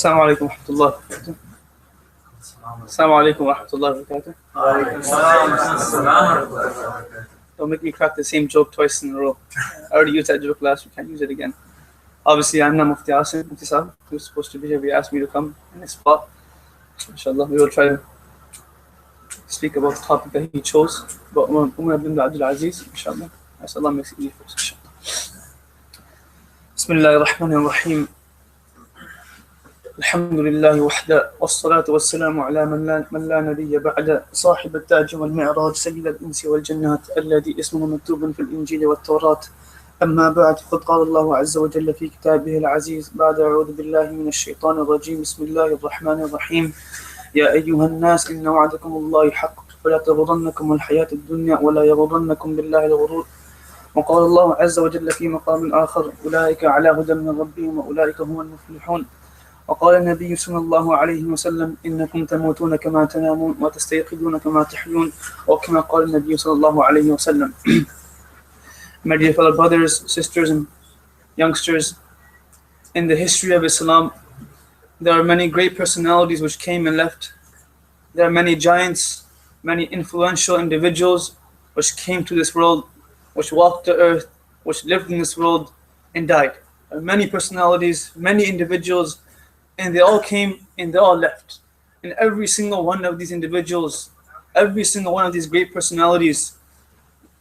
Assalamu alaikum wa rahmatullahi wa barakatuh. Assalamu alaikum wa rahmatullahi wa barakatuh. Don't make me crack the same joke twice in a row. I already used that joke last week, can't use it again. Obviously, I'm not Mufti Aasim Rashid, who's supposed to be here. He asked me to come in his spot. Inshallah, we will try to speak about the topic that he chose, about Umar ibn Abdulaziz, inshallah. As Allah makes it easy for us, inshallah. Bismillah ar-Rahman ar-Rahim. الحمد لله وحده والصلاة والسلام على من لا نبي بعد صاحب التاج والمعراج سيد الإنس والجنات الذي اسمه مكتوب في الإنجيل والتوراة. أما بعد فقد قال الله عز وجل في كتابه العزيز بعد أعوذ بالله من الشيطان الرجيم بسم الله الرحمن الرحيم يا أيها الناس إن وعدكم الله حق فلا تغرنكم الحياة الدنيا ولا يغرنكم بالله الغرور. وقال الله عز وجل في مقام آخر أولئك على هدى من ربهم وأولئك هم المفلحون. وقال النبي صلى الله عليه وسلم إنكم تموتون كما تنامون وتستيقظون كما تحيون وكما قال النبي صلى الله عليه وسلم. My dear fellow brothers, sisters and youngsters, in the history of Islam there are many great personalities which came and left. There are many giants, many influential individuals which came to this world, which walked the earth, which lived in this world and died. There are many personalities, many individuals, and they all came and they all left. And every single one of these individuals, every single one of these great personalities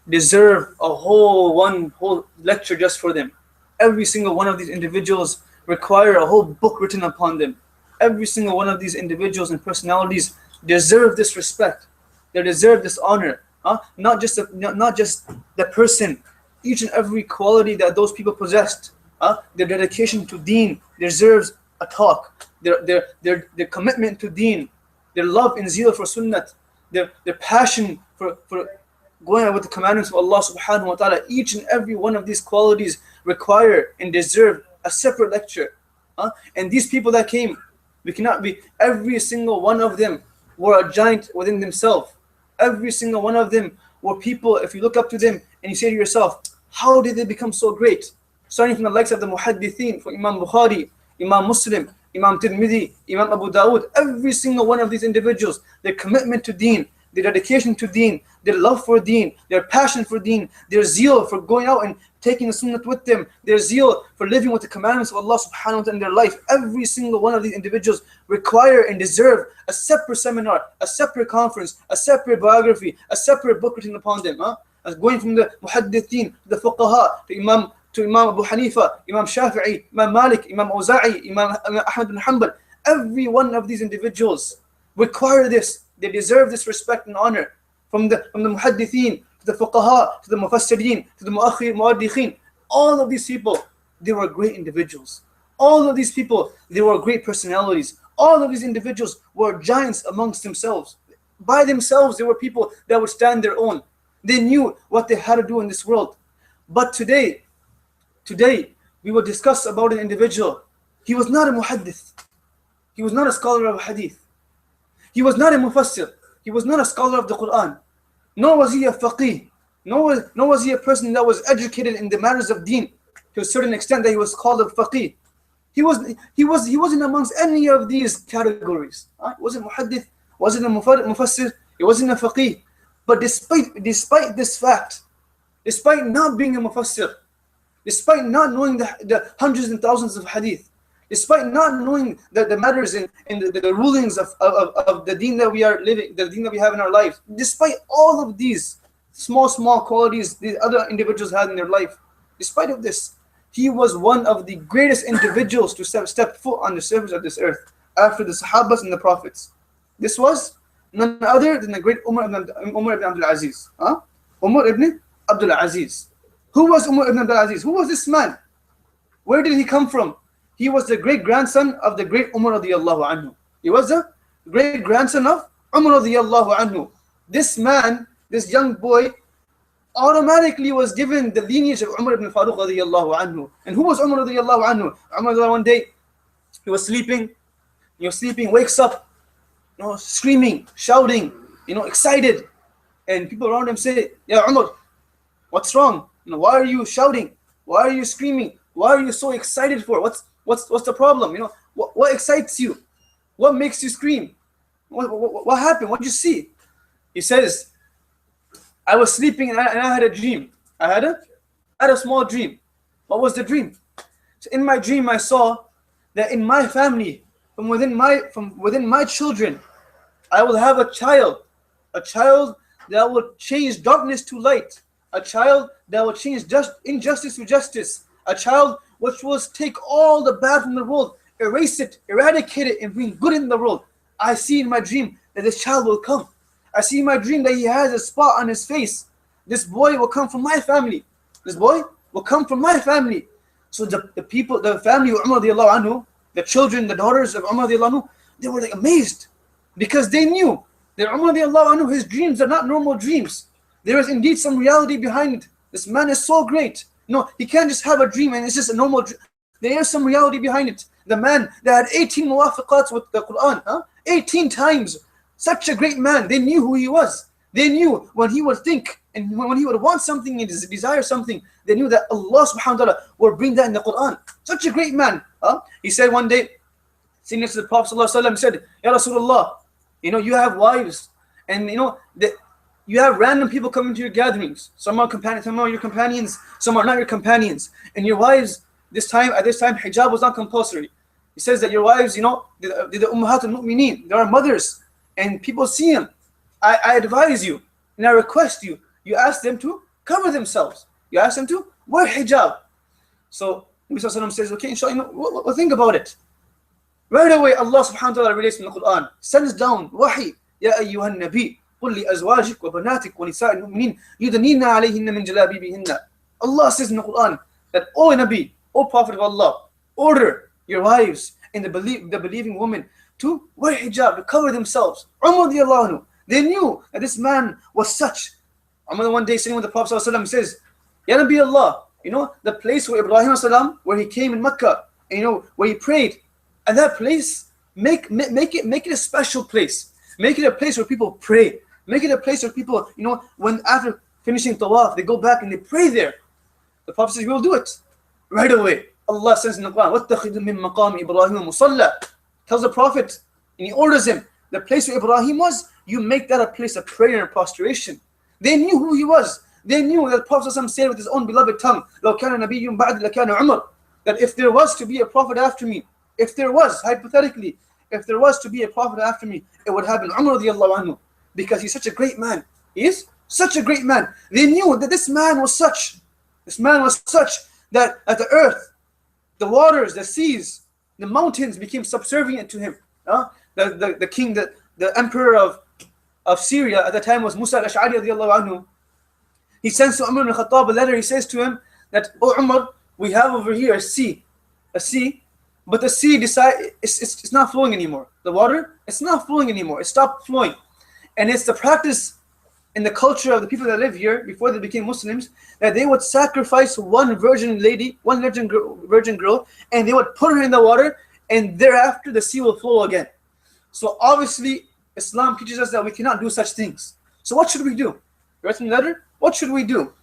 deserve a whole lecture just for them. Every single one of these individuals require a whole book written upon them. Every single one of these individuals and personalities deserve this respect. They deserve this honor. Not just the person, each and every quality that those people possessed. Their dedication to deen deserves a talk. Their commitment to deen, their love and zeal for sunnat, their passion for going out with the commandments of Allah subhanahu wa ta'ala, each and every one of these qualities require and deserve a separate lecture. And these people that came, we cannot be, every single one of them were a giant within themselves. Every single one of them were people, if you look up to them and you say to yourself, how did they become so great? Starting from the likes of the muhaddithin, from Imam Bukhari, Imam Muslim, Imam Tirmidhi, Imam Abu Dawud, every single one of these individuals, their commitment to deen, their dedication to deen, their love for deen, their passion for deen, their zeal for going out and taking the sunnah with them, their zeal for living with the commandments of Allah subhanahu wa ta'ala in their life, every single one of these individuals require and deserve a separate seminar, a separate conference, a separate biography, a separate book written upon them. As going from the muhaddithin, to the fuqaha, to Imam Abu Hanifa, Imam Shafi'i, Imam Malik, Imam Awza'i, Imam Ahmad bin Hanbal. Every one of these individuals require this. They deserve this respect and honor. From the muhaddithin, to the fuqaha, to the mufassirin, to the muaddikhin. All of these people, they were great individuals. All of these people, they were great personalities. All of these individuals were giants amongst themselves. By themselves, they were people that would stand their own. They knew what they had to do in this world. But today, we will discuss about an individual. He was not a muhaddith. He was not a scholar of hadith. He was not a mufassir. He was not a scholar of the Quran. Nor was he a faqih. Nor was he a person that was educated in the matters of deen to a certain extent that he was called a faqih. He wasn't amongst any of these categories. He wasn't muhaddith, wasn't a mufassir, he wasn't a faqih. But despite this fact, despite not being a mufassir, despite not knowing the hundreds and thousands of hadith, despite not knowing the matters in the rulings of the deen that we are living, the deen that we have in our lives, despite all of these small qualities these other individuals had in their life, despite of this, he was one of the greatest individuals to step foot on the surface of this earth after the Sahabas and the Prophets. This was none other than the great Umar ibn Abdulaziz. Umar ibn Abdulaziz. Who was Umar ibn Abdulaziz? Who was this man? Where did he come from? He was the great grandson of the great Umar radiyallahu anhu. He was the great grandson of Umar radiyallahu anhu. This man, this young boy, automatically was given the lineage of Umar ibn Faruq radiyallahu anhu. And who was Umar radiyallahu anhu? Umar one day, he was sleeping, wakes up, screaming, shouting, excited. And people around him say, Ya Umar, what's wrong? Why are you shouting? Why are you screaming? Why are you so excited for? What's the problem? What excites you? What makes you scream? What happened? What did you see? He says, I was sleeping and I had a dream. I had a small dream. What was the dream? So in my dream, I saw that in my family, from within my children, I will have a child that will change darkness to light, a child that will change injustice to justice, a child which will take all the bad from the world, erase it, eradicate it, and bring good in the world. I see in my dream that this child will come. I see in my dream that he has a spot on his face. This boy will come from my family. This boy will come from my family. So the people, the family of Umar radiallahu anhu, the children, the daughters of Umar radiallahu anhu, they were like amazed, because they knew that Umar radiallahu anhu, his dreams are not normal dreams. There is indeed some reality behind it. This man is so great. No, he can't just have a dream and it's just a normal dream. There is some reality behind it. The man that had 18 muwafiqats with the Quran, 18 times. Such a great man. They knew who he was. They knew when he would think and when he would want something and desire something, they knew that Allah subhanahu wa ta'ala will bring that in the Quran. Such a great man. He said one day, sitting next to the Prophet sallallahu alaihi wasallam, said, Ya Rasulullah, you have wives, and you have random people coming to your gatherings. Some are companions, some are your companions, some are not your companions. And your wives, at this time, hijab was not compulsory. He says that your wives, they're the ummahat al-mu'mineen, they are mothers, and people see them. I advise you, and I request you, you ask them to cover themselves. You ask them to wear hijab. So Nabi says, okay, inshallah, we'll think about it. Right away, Allah subhanahu wa ta'ala relates in the Quran, sends down wahi, Ya ayyuhan nabi, قل لأزواجك وبناتك ونساء المؤمنين يدنين عليهن من جلابيبهن. Allah says in the Quran that, O Nabi, O Prophet of Allah, order your wives and the believing women to wear hijab, to cover themselves. Umar radiallahu anhu, they knew that this man was such. Umar one day sitting with the Prophet sallallahu alaihi wasallam says, Ya Nabi Allah, the place where Ibrahim sallam, where he came in Mecca, and where he prayed, and that place, make it a special place. Make it a place where people pray. Make it a place where people, when after finishing tawaf, they go back and they pray there. The Prophet says, we will do it. Right away, Allah says in the Quran, وَاتَّخِذُ مِن مَقَامِ إِبْرَاهِيمَ مُصَلَّى. Tells the Prophet, and he orders him, the place where Ibrahim was, you make that a place of prayer and prostration. They knew who he was. They knew that the Prophet said with his own beloved tongue, لَوْ كَانَ نَبِيٌّ بَعْدِ لَكَانَ عُمَرٌ. That if there was to be a prophet after me, if there was, hypothetically, if there was to be a prophet after me, it would have been Umar radiallahu anhu, because he's such a great man. He is such a great man. They knew that this man was such that at the earth, the waters, the seas, the mountains became subservient to him. The king, the emperor of Syria at the time was Musa al-Ash'ari radiallahu anhu. He sends to Umar ibn Khattab a letter. He says to him that, O Umar, we have over here a sea, but the sea it's not flowing anymore. The water, it's not flowing anymore. It stopped flowing. And it's the practice in the culture of the people that live here before they became Muslims, that they would sacrifice one virgin girl, and they would put her in the water, and thereafter the sea will flow again. So obviously, Islam teaches us that we cannot do such things. So what should we do? You write in the letter, what should we do?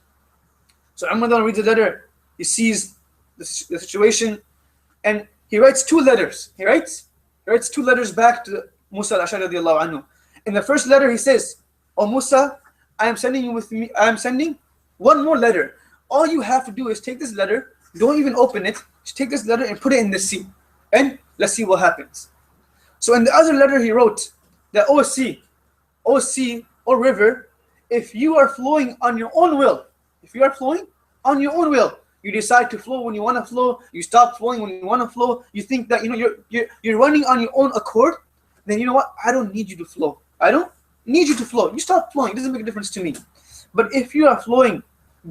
So Umar reads the letter, he sees the situation, and he writes two letters. He writes two letters back to Musa al-Ash'ari radiallahu anhu. In the first letter, he says, O Musa, I am sending one more letter. All you have to do is take this letter, don't even open it, just take this letter and put it in the sea, and let's see what happens. So in the other letter, he wrote that, O sea, O river, if you are flowing on your own will, you decide to flow when you want to flow, you stop flowing when you want to flow, you think that you're running on your own accord, then you know what? I don't need you to flow. I don't need you to flow. You stop flowing. It doesn't make a difference to me. But if you are flowing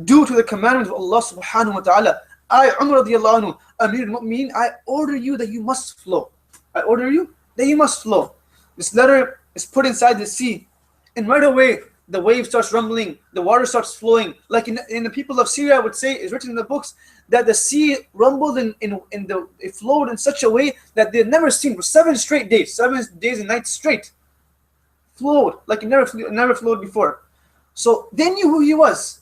due to the commandment of Allah subhanahu wa ta'ala, I, Umar radiallahu anhu, Amir al-Mu'mineen, I order you that you must flow. I order you that you must flow. This letter is put inside the sea, and right away, the wave starts rumbling, the water starts flowing. Like in the people of Syria, I would say, is written in the books, that the sea rumbled it flowed in such a way that they had never seen for 7 days and nights straight. Flowed like it never flowed before. So they knew who he was.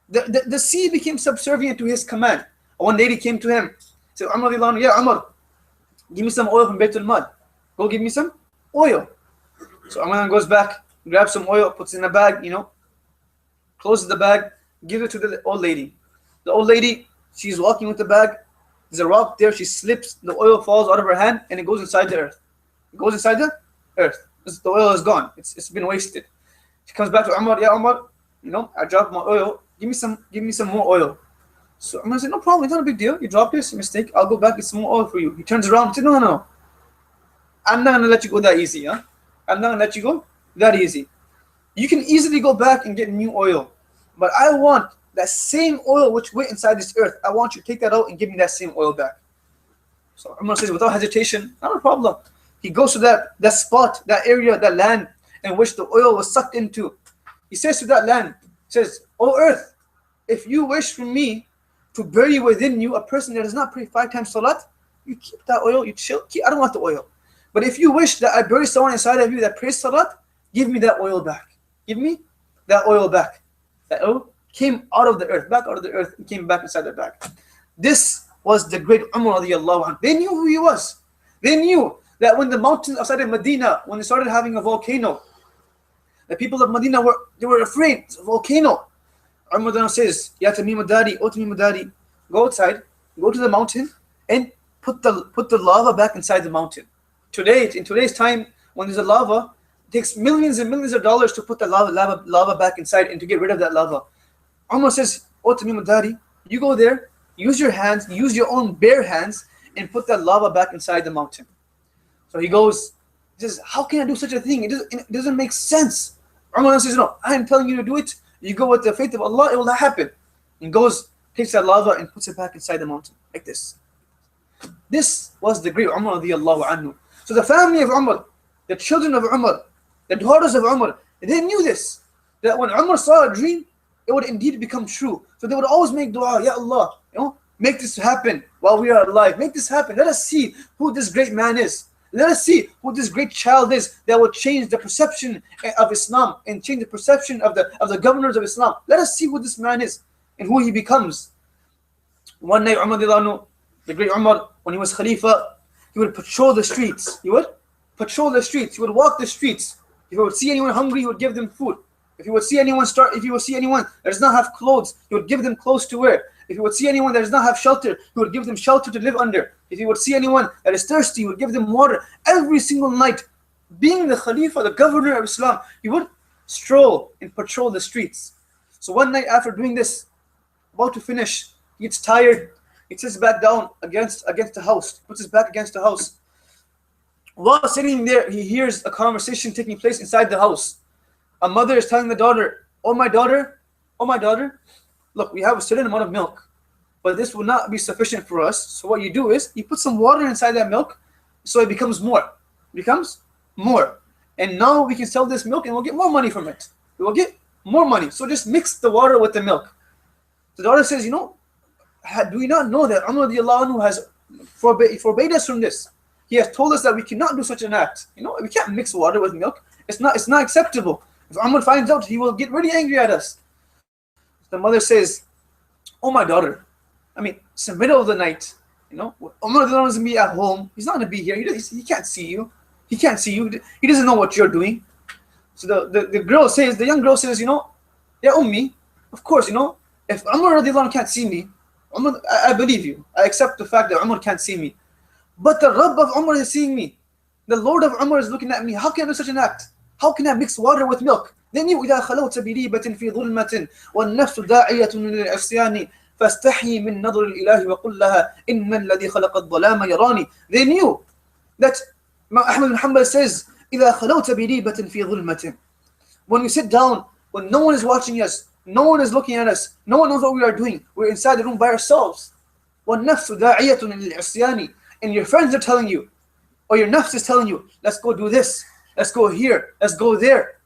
The sea became subservient to his command. One lady came to him, said, Umar, Ya Umar, Give me some oil from Baitul Mal. Go give me some oil. So Umar goes back, grabs some oil, puts it in a bag, closes the bag, gives it to the old lady. The old lady, she's walking with the bag. There's a rock there. She slips. The oil falls out of her hand and it goes inside the earth. It goes inside the earth. The oil is gone. It's been wasted. She comes back to Umar. Yeah, Umar, I dropped my oil. Give me some more oil. So Umar said, no problem. It's not a big deal. You dropped it. It's a mistake. I'll go back and get some more oil for you. He turns around and says, no. I'm not going to let you go that easy. I'm not going to let you go that easy. You can easily go back and get new oil. But I want that same oil which went inside this earth. I want you to take that out and give me that same oil back. So Umar says, without hesitation, not a problem. He goes to that spot, that area, that land in which the oil was sucked into. He says to that land, says, O earth, if you wish for me to bury within you a person that does not pray 5 times salat, you keep that oil, you chill. I don't want the oil. But if you wish that I bury someone inside of you that prays salat, give me that oil back. Give me that oil back. That oil came out of the earth, back out of the earth, and came back inside the bag. This was the great Umar radiallahu anhu. They knew who he was. They knew that when the mountains outside of Medina, when they started having a volcano, the people of Medina were afraid. It's a volcano. Umar says, Ya Tamim Dari, O Tamim Dari, go outside, go to the mountain, and put the lava back inside the mountain. In today's time, when there's a lava, it takes millions and millions of dollars to put the lava back inside and to get rid of that lava. Umar says, O Tamim Dari, you go there, use your hands, use your own bare hands, and put that lava back inside the mountain. So he says, how can I do such a thing? It doesn't make sense. Umar says, no, I am telling you to do it. You go with the faith of Allah, it will not happen. And goes, takes that lava and puts it back inside the mountain, like this. This was the great Umar radiallahu anhu. So the family of Umar, the children of Umar, the daughters of Umar, they knew this. That when Umar saw a dream, it would indeed become true. So they would always make dua, Ya Allah, make this happen while we are alive. Make this happen. Let us see who this great man is. Let us see who this great child is that will change the perception of Islam and change the perception of the governors of Islam. Let us see who this man is and who he becomes. One night, the great Umar, when he was Khalifa, he would patrol the streets. He would patrol the streets. He would walk the streets. If he would see anyone hungry, he would give them food. If he would see anyone that does not have clothes, he would give them clothes to wear. If he would see anyone that does not have shelter, he would give them shelter to live under. If he would see anyone that is thirsty, he would give them water. Every single night, being the Khalifa, the governor of Islam, he would stroll and patrol the streets. So one night after doing this, about to finish, he gets tired. He sits back down against the house, puts his back against the house. While sitting there, he hears a conversation taking place inside the house. A mother is telling the daughter, oh my daughter, look, we have a certain amount of milk, but this will not be sufficient for us. So what you do is you put some water inside that milk so it becomes more. And now we can sell this milk and we'll get more money from it. We will get more money. So just mix the water with the milk. The daughter says, do we not know that Umar radiallahu anhu has forbade us from this? He has told us that we cannot do such an act. We can't mix water with milk. It's not acceptable. If Umar finds out, he will get really angry at us. The mother says, oh my daughter, it's the middle of the night. Umar doesn't be at home. He's not going to be here. He can't see you. He doesn't know what you're doing. So the young girl says, Ya Ummi, of course, if Umar radiallahu anhu can't see me, I believe you. I accept the fact that Umar can't see me. But the Rabb of Umar is seeing me. The Lord of Umar is looking at me. How can I do such an act? How can I mix water with milk? Then you إذا خلوت بريبة في ظلمة والنفس داعية للعصيان فاستحي من نظر الإله وقل لها إن الذي خلق الظلام يراني. They knew that Ahmad bin Hanbal says إذا خلوت بريبة في ظلمة. When we sit down, when no one is watching us, no one is looking at us, no one knows what we are doing, we're inside the room by ourselves. والنفس داعية للعصيان. And your friends are telling you, or your nafs is telling you, let's go do this, let's go here, let's go there.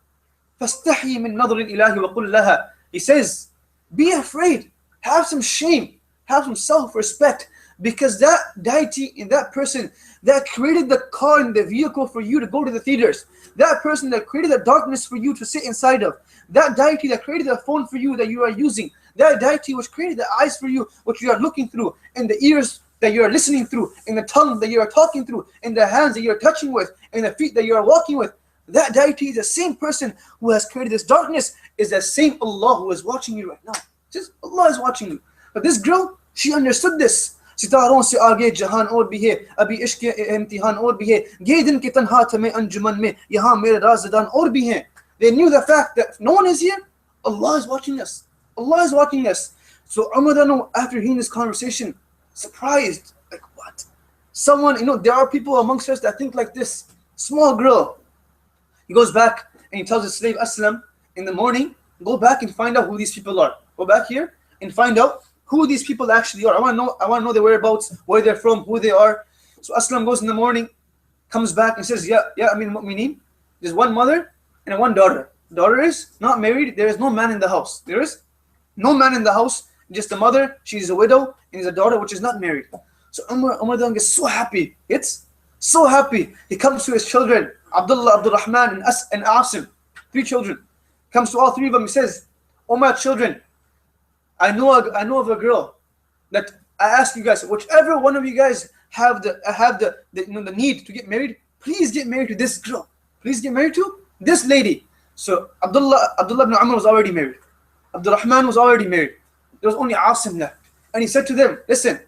فَاسْتَحْيِ مِنْ نَظْرِ الْإِلَهِ وَقُلْ لَهَا. He says, be afraid, have some shame, have some self-respect, because that deity in that person that created the car and the vehicle for you to go to the theaters, that person that created the darkness for you to sit inside of, that deity that created the phone for you that you are using, that deity which created the eyes for you which you are looking through, and the ears that you are listening through, in the tongue that you are talking through, in the hands that you are touching with, in the feet that you are walking with, that deity is the same person who has created this darkness, is the same Allah who is watching you right now. Just Allah is watching you. But this girl, she understood this. सितारों से आगे जहान और भी है, अभी इश्क इम्तिहान और भी है, ये दिन के तन्हा में अंजुमन में, यहाँ मेरे राज़दान और भी हैं. They knew the fact that no one is here. Allah is watching us. Allah is watching us. So Umar, after hearing this conversation, surprised, like what? Someone, there are people amongst us that think like this. Small girl. He goes back and he tells his slave Aslam, in the morning, go back and find out who these people are. Go back here and find out who these people actually are. I want to know their whereabouts, where they're from, who they are. So Aslam goes in the morning, comes back and says, Mu'mineen, there's one mother and one daughter. Daughter is not married. There is no man in the house. There is no man in the house. Just the mother. She's a widow, and there's a daughter which is not married. So Umar gets so happy. It's so happy. He comes to his children, Abdullah, Abdurrahman, and Aasim. 3 children. Comes to all 3 of them. He says, my children, I know of a girl that I ask you guys, whichever one of you guys have the need to get married, please get married to this girl. Please get married to this lady. So Abdullah ibn Umar was already married. Abdurrahman was already married. There was only Aasim left. And he said to them, listen,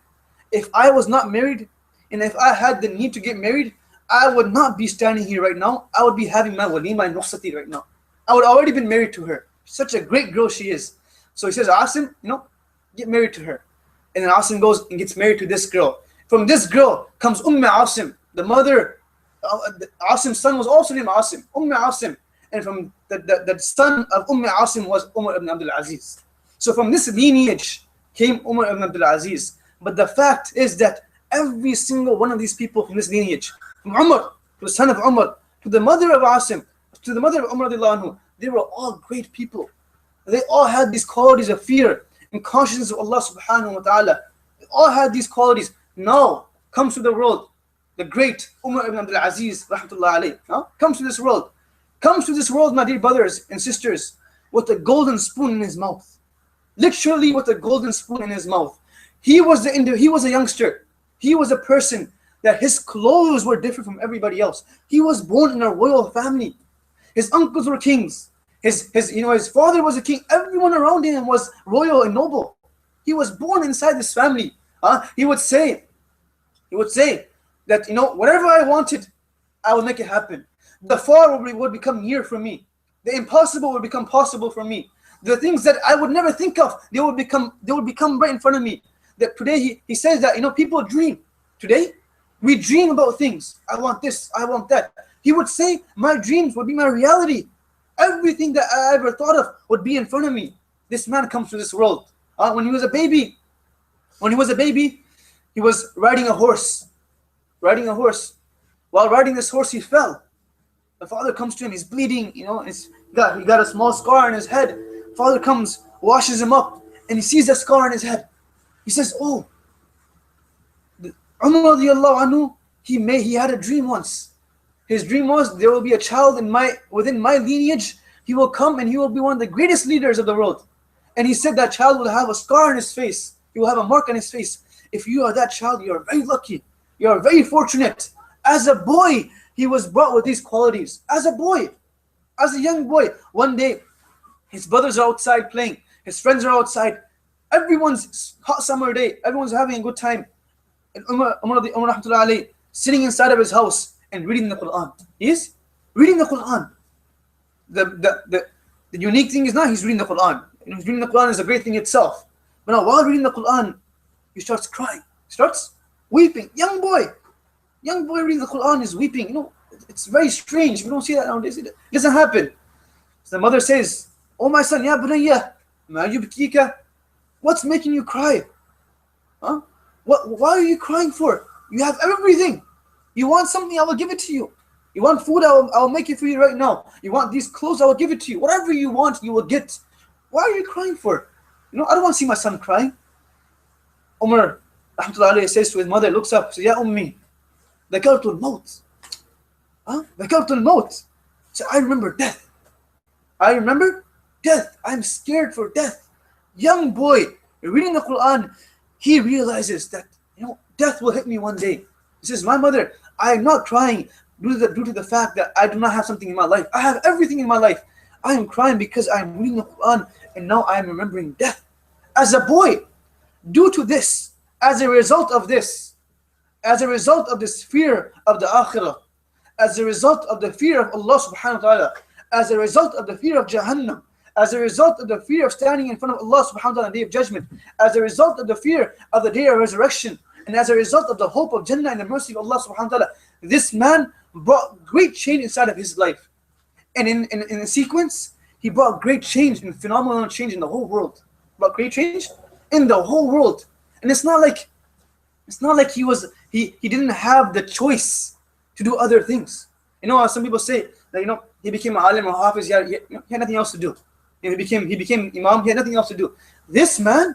if I was not married and if I had the need to get married, I would not be standing here right now. I would be having my walima in Rukhsati right now. I would already been married to her. Such a great girl she is. So he says, Aasim, get married to her. And then Aasim goes and gets married to this girl. From this girl comes Aasim, the mother. Aasim's son was also named Aasim, Aasim. And from the son of Aasim was Umar ibn Abdulaziz. So from this lineage came Umar ibn Abdulaziz. But the fact is that every single one of these people from this lineage, from Umar, to the son of Umar, to the mother of Aasim, to the mother of Umar, they were all great people. They all had these qualities of fear and consciousness of Allah subhanahu wa ta'ala. They all had these qualities. Now comes to the world the great Umar ibn Abdulaziz rahmatullah alayh, comes to this world. Comes to this world, my dear brothers and sisters, with a golden spoon in his mouth. Literally with a golden spoon in his mouth. He was a youngster. He was a person that his clothes were different from everybody else. He was born in a royal family. His uncles were kings. His father was a king. Everyone around him was royal and noble. He was born inside this family. He would say that, whatever I wanted, I will make it happen. The far would become near for me. The impossible would become possible for me. The things that I would never think of, they would become right in front of me. That today he says that, people dream. Today, we dream about things. I want this, I want that. He would say, my dreams would be my reality. Everything that I ever thought of would be in front of me. This man comes to this world. When he was a baby, he was riding a horse. While riding this horse, he fell. The father comes to him, he's bleeding, he got a small scar on his head. Father comes, washes him up, and he sees that scar on his head. He says, Umar radiallahu anhu, he had a dream once. His dream was, there will be a child within my lineage. He will come and he will be one of the greatest leaders of the world. And he said that child will have a scar on his face. He will have a mark on his face. If you are that child, you are very lucky. You are very fortunate. As a boy, he was brought with these qualities. As a young boy, one day, his brothers are outside playing. His friends are outside. Everyone's hot summer day. Everyone's having a good time. And Umar rahmatullah alayhi, sitting inside of his house and reading the Quran. He is reading the Quran. The unique thing is not he's reading the Quran. He's reading the Quran is a great thing itself. But now while reading the Quran, he starts crying. He starts weeping. Young boy reading the Quran is weeping. It's very strange. We don't see that nowadays. It doesn't happen. So the mother says, oh my son, ya bunayya, ma yubkika? What's making you cry? Why are you crying for? You have everything. You want something, I will give it to you. You want food, I will make it for you right now. You want these clothes, I will give it to you. Whatever you want, you will get. Why are you crying for? I don't want to see my son crying. Umar rahmatullah alayhi says to his mother, looks up, says, Ya ummi, dhakartul maut. Dhakartul maut. So I remember death. I'm scared for death. Young boy, reading the Quran, he realizes that Death will hit me one day. He says, my mother, I am not crying due to the fact that I do not have something in my life. I have everything in my life. I am crying because I am reading the Quran and now I am remembering death. As a boy, due to this, as a result of this fear of the akhirah, as a result of the fear of Allah subhanahu wa ta'ala, as a result of the fear of Jahannam, as a result of the fear of standing in front of Allah subhanahu wa ta'ala on the day of judgment, as a result of the fear of the day of resurrection, and as a result of the hope of Jannah and the mercy of Allah subhanahu wa ta'ala, this man brought great change inside of his life. And in sequence, he brought great change and phenomenal change in the whole world. Brought great change in the whole world. And it's not like he didn't have the choice to do other things. Some people say that he became a alim or hafiz, he had nothing else to do. He became imam, he had nothing else to do. This man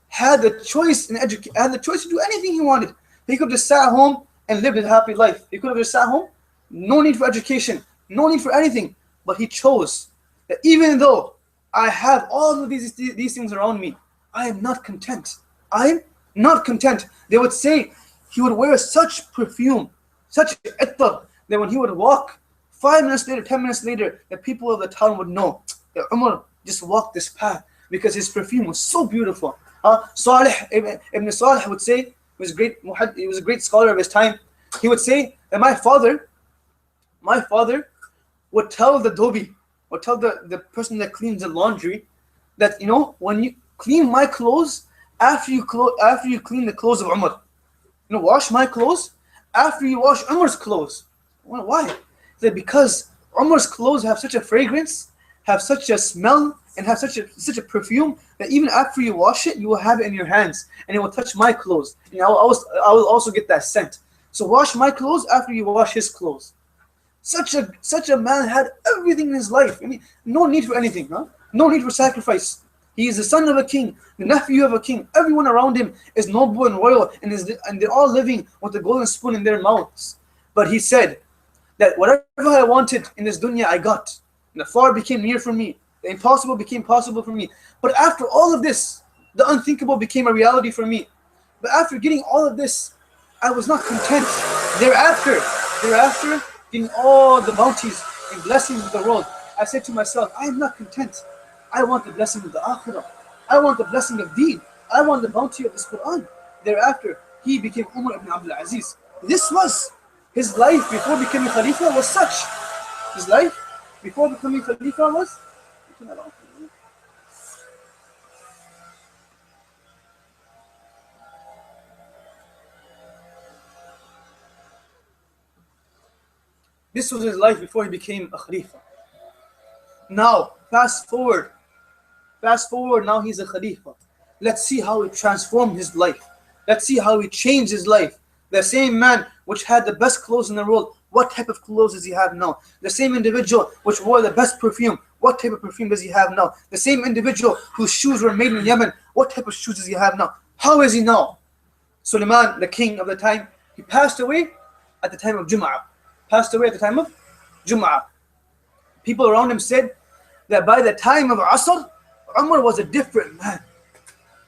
had the choice had the choice to do anything he wanted. He could have just sat home and lived a happy life. He could have just sat home, no need for education, no need for anything. But he chose that even though I have all of these things around me, I am not content. I am not content. They would say he would wear such perfume, such ittar, that when he would walk, 5 minutes later, 10 minutes later, the people of the town would know that Umar just walked this path because his perfume was so beautiful. Salih ibn Salih would say, he was a great scholar of his time. He would say that my father would tell the dhobi, or tell the person that cleans the laundry, that when you clean my clothes, after you clean the clothes of Umar, wash my clothes after you wash Umar's clothes. Why? Because Umar's clothes have such a fragrance, have such a smell, and have such a perfume that even after you wash it, you will have it in your hands, and it will touch my clothes, and I will also get that scent. So wash my clothes after you wash his clothes. Such a man had everything in his life. No need for anything, no need for sacrifice. He is the son of a king, the nephew of a king. Everyone around him is noble and royal, and they're all living with a golden spoon in their mouths. But he said that whatever I wanted in this dunya, I got. And the far became near for me. The impossible became possible for me. But after all of this, the unthinkable became a reality for me. But after getting all of this, I was not content. Thereafter, getting all the bounties and blessings of the world, I said to myself, I am not content. I want the blessing of the akhirah. I want the blessing of deen. I want the bounty of this Quran. Thereafter, he became Umar ibn Abdulaziz. This was his life before becoming Khalifa was such. His life before becoming Khalifa was. This was his life before he became a Khalifa. Now, fast forward, now he's a Khalifa. Let's see how he transformed his life. Let's see how he changed his life. The same man which had the best clothes in the world, what type of clothes does he have now? The same individual which wore the best perfume, what type of perfume does he have now? The same individual whose shoes were made in Yemen, what type of shoes does he have now? How is he now? Suleiman, the king of the time, he passed away at the time of Jum'ah. People around him said that by the time of Asr, Umar was a different man.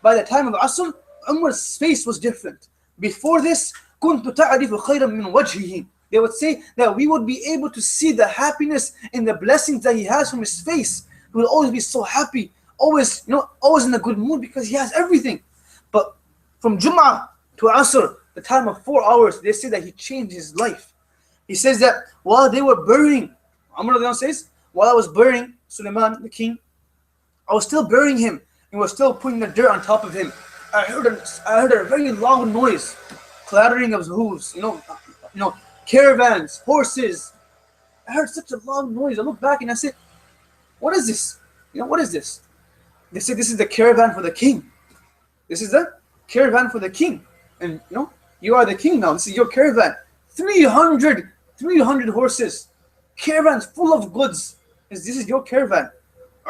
By the time of Asr, Umar's face was different. Before this, كُنْتُ تَعْرِفُ خَيْرًا مِنْ وَجْهِهِ. They would say that we would be able to see the happiness and the blessings that he has from his face. He will always be so happy, always in a good mood because he has everything. But from Jum'ah to Asr, the time of 4 hours, they say that he changed his life. He says that while they were burying, Umar says, while I was burying Suleiman, the king, I was still burying him and was still putting the dirt on top of him. I heard a very loud noise, clattering of hooves, caravans, horses. I heard such a loud noise. I looked back and I said, what is this? What is this? They said, this is the caravan for the king. This is the caravan for the king. And you are the king now. This is your caravan. 300 horses. Caravans full of goods. This is your caravan.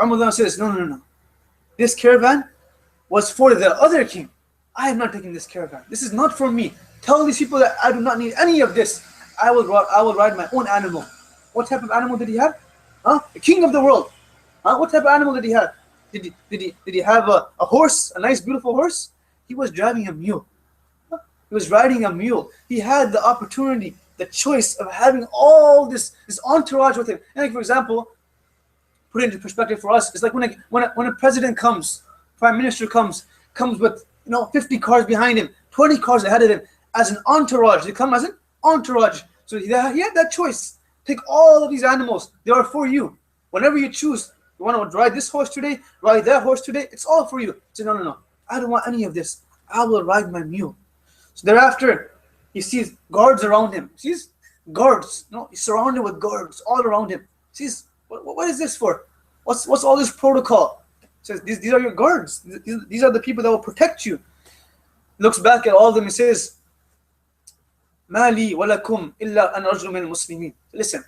Umar says, no. This caravan was for the other king. I am not taking this caravan. This is not for me. Tell these people that I do not need any of this. I will ride my own animal. What type of animal did he have? The king of the world. What type of animal did he have? Did he have a horse, a nice beautiful horse? He was driving a mule. He was riding a mule. He had the opportunity, the choice of having all this entourage with him. And like, for example, put it into perspective for us, it's like when a president comes, prime minister comes with 50 cars behind him, 20 cars ahead of him, as an entourage. They come as an entourage. So he had that choice. Take all of these animals. They are for you. Whenever you choose, you want to ride this horse today, ride that horse today, it's all for you. He said, no. I don't want any of this. I will ride my mule. So thereafter, he sees guards around him. He sees guards. He's surrounded with guards all around him. He sees, what is this for? What's all this protocol? He says, these are your guards. These are the people that will protect you. Looks back at all of them and says, Mali walakum illa an rajulun min al-muslimin. Listen,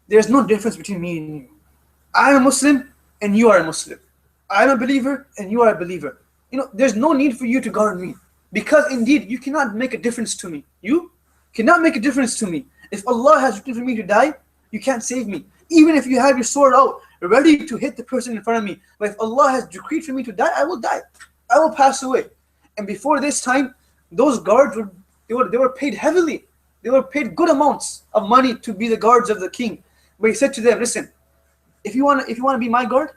there's no difference between me and you. I'm a Muslim and you are a Muslim. I'm a believer and you are a believer. There's no need for you to guard me, because indeed you cannot make a difference to me. You cannot make a difference to me. If Allah has written for me to die, you can't save me. Even if you have your sword out, ready to hit the person in front of me, but if Allah has decreed for me to die, I will die. I will pass away. And before this time, those guards were paid heavily. They were paid good amounts of money to be the guards of the king. But he said to them, listen, if you want to be my guard,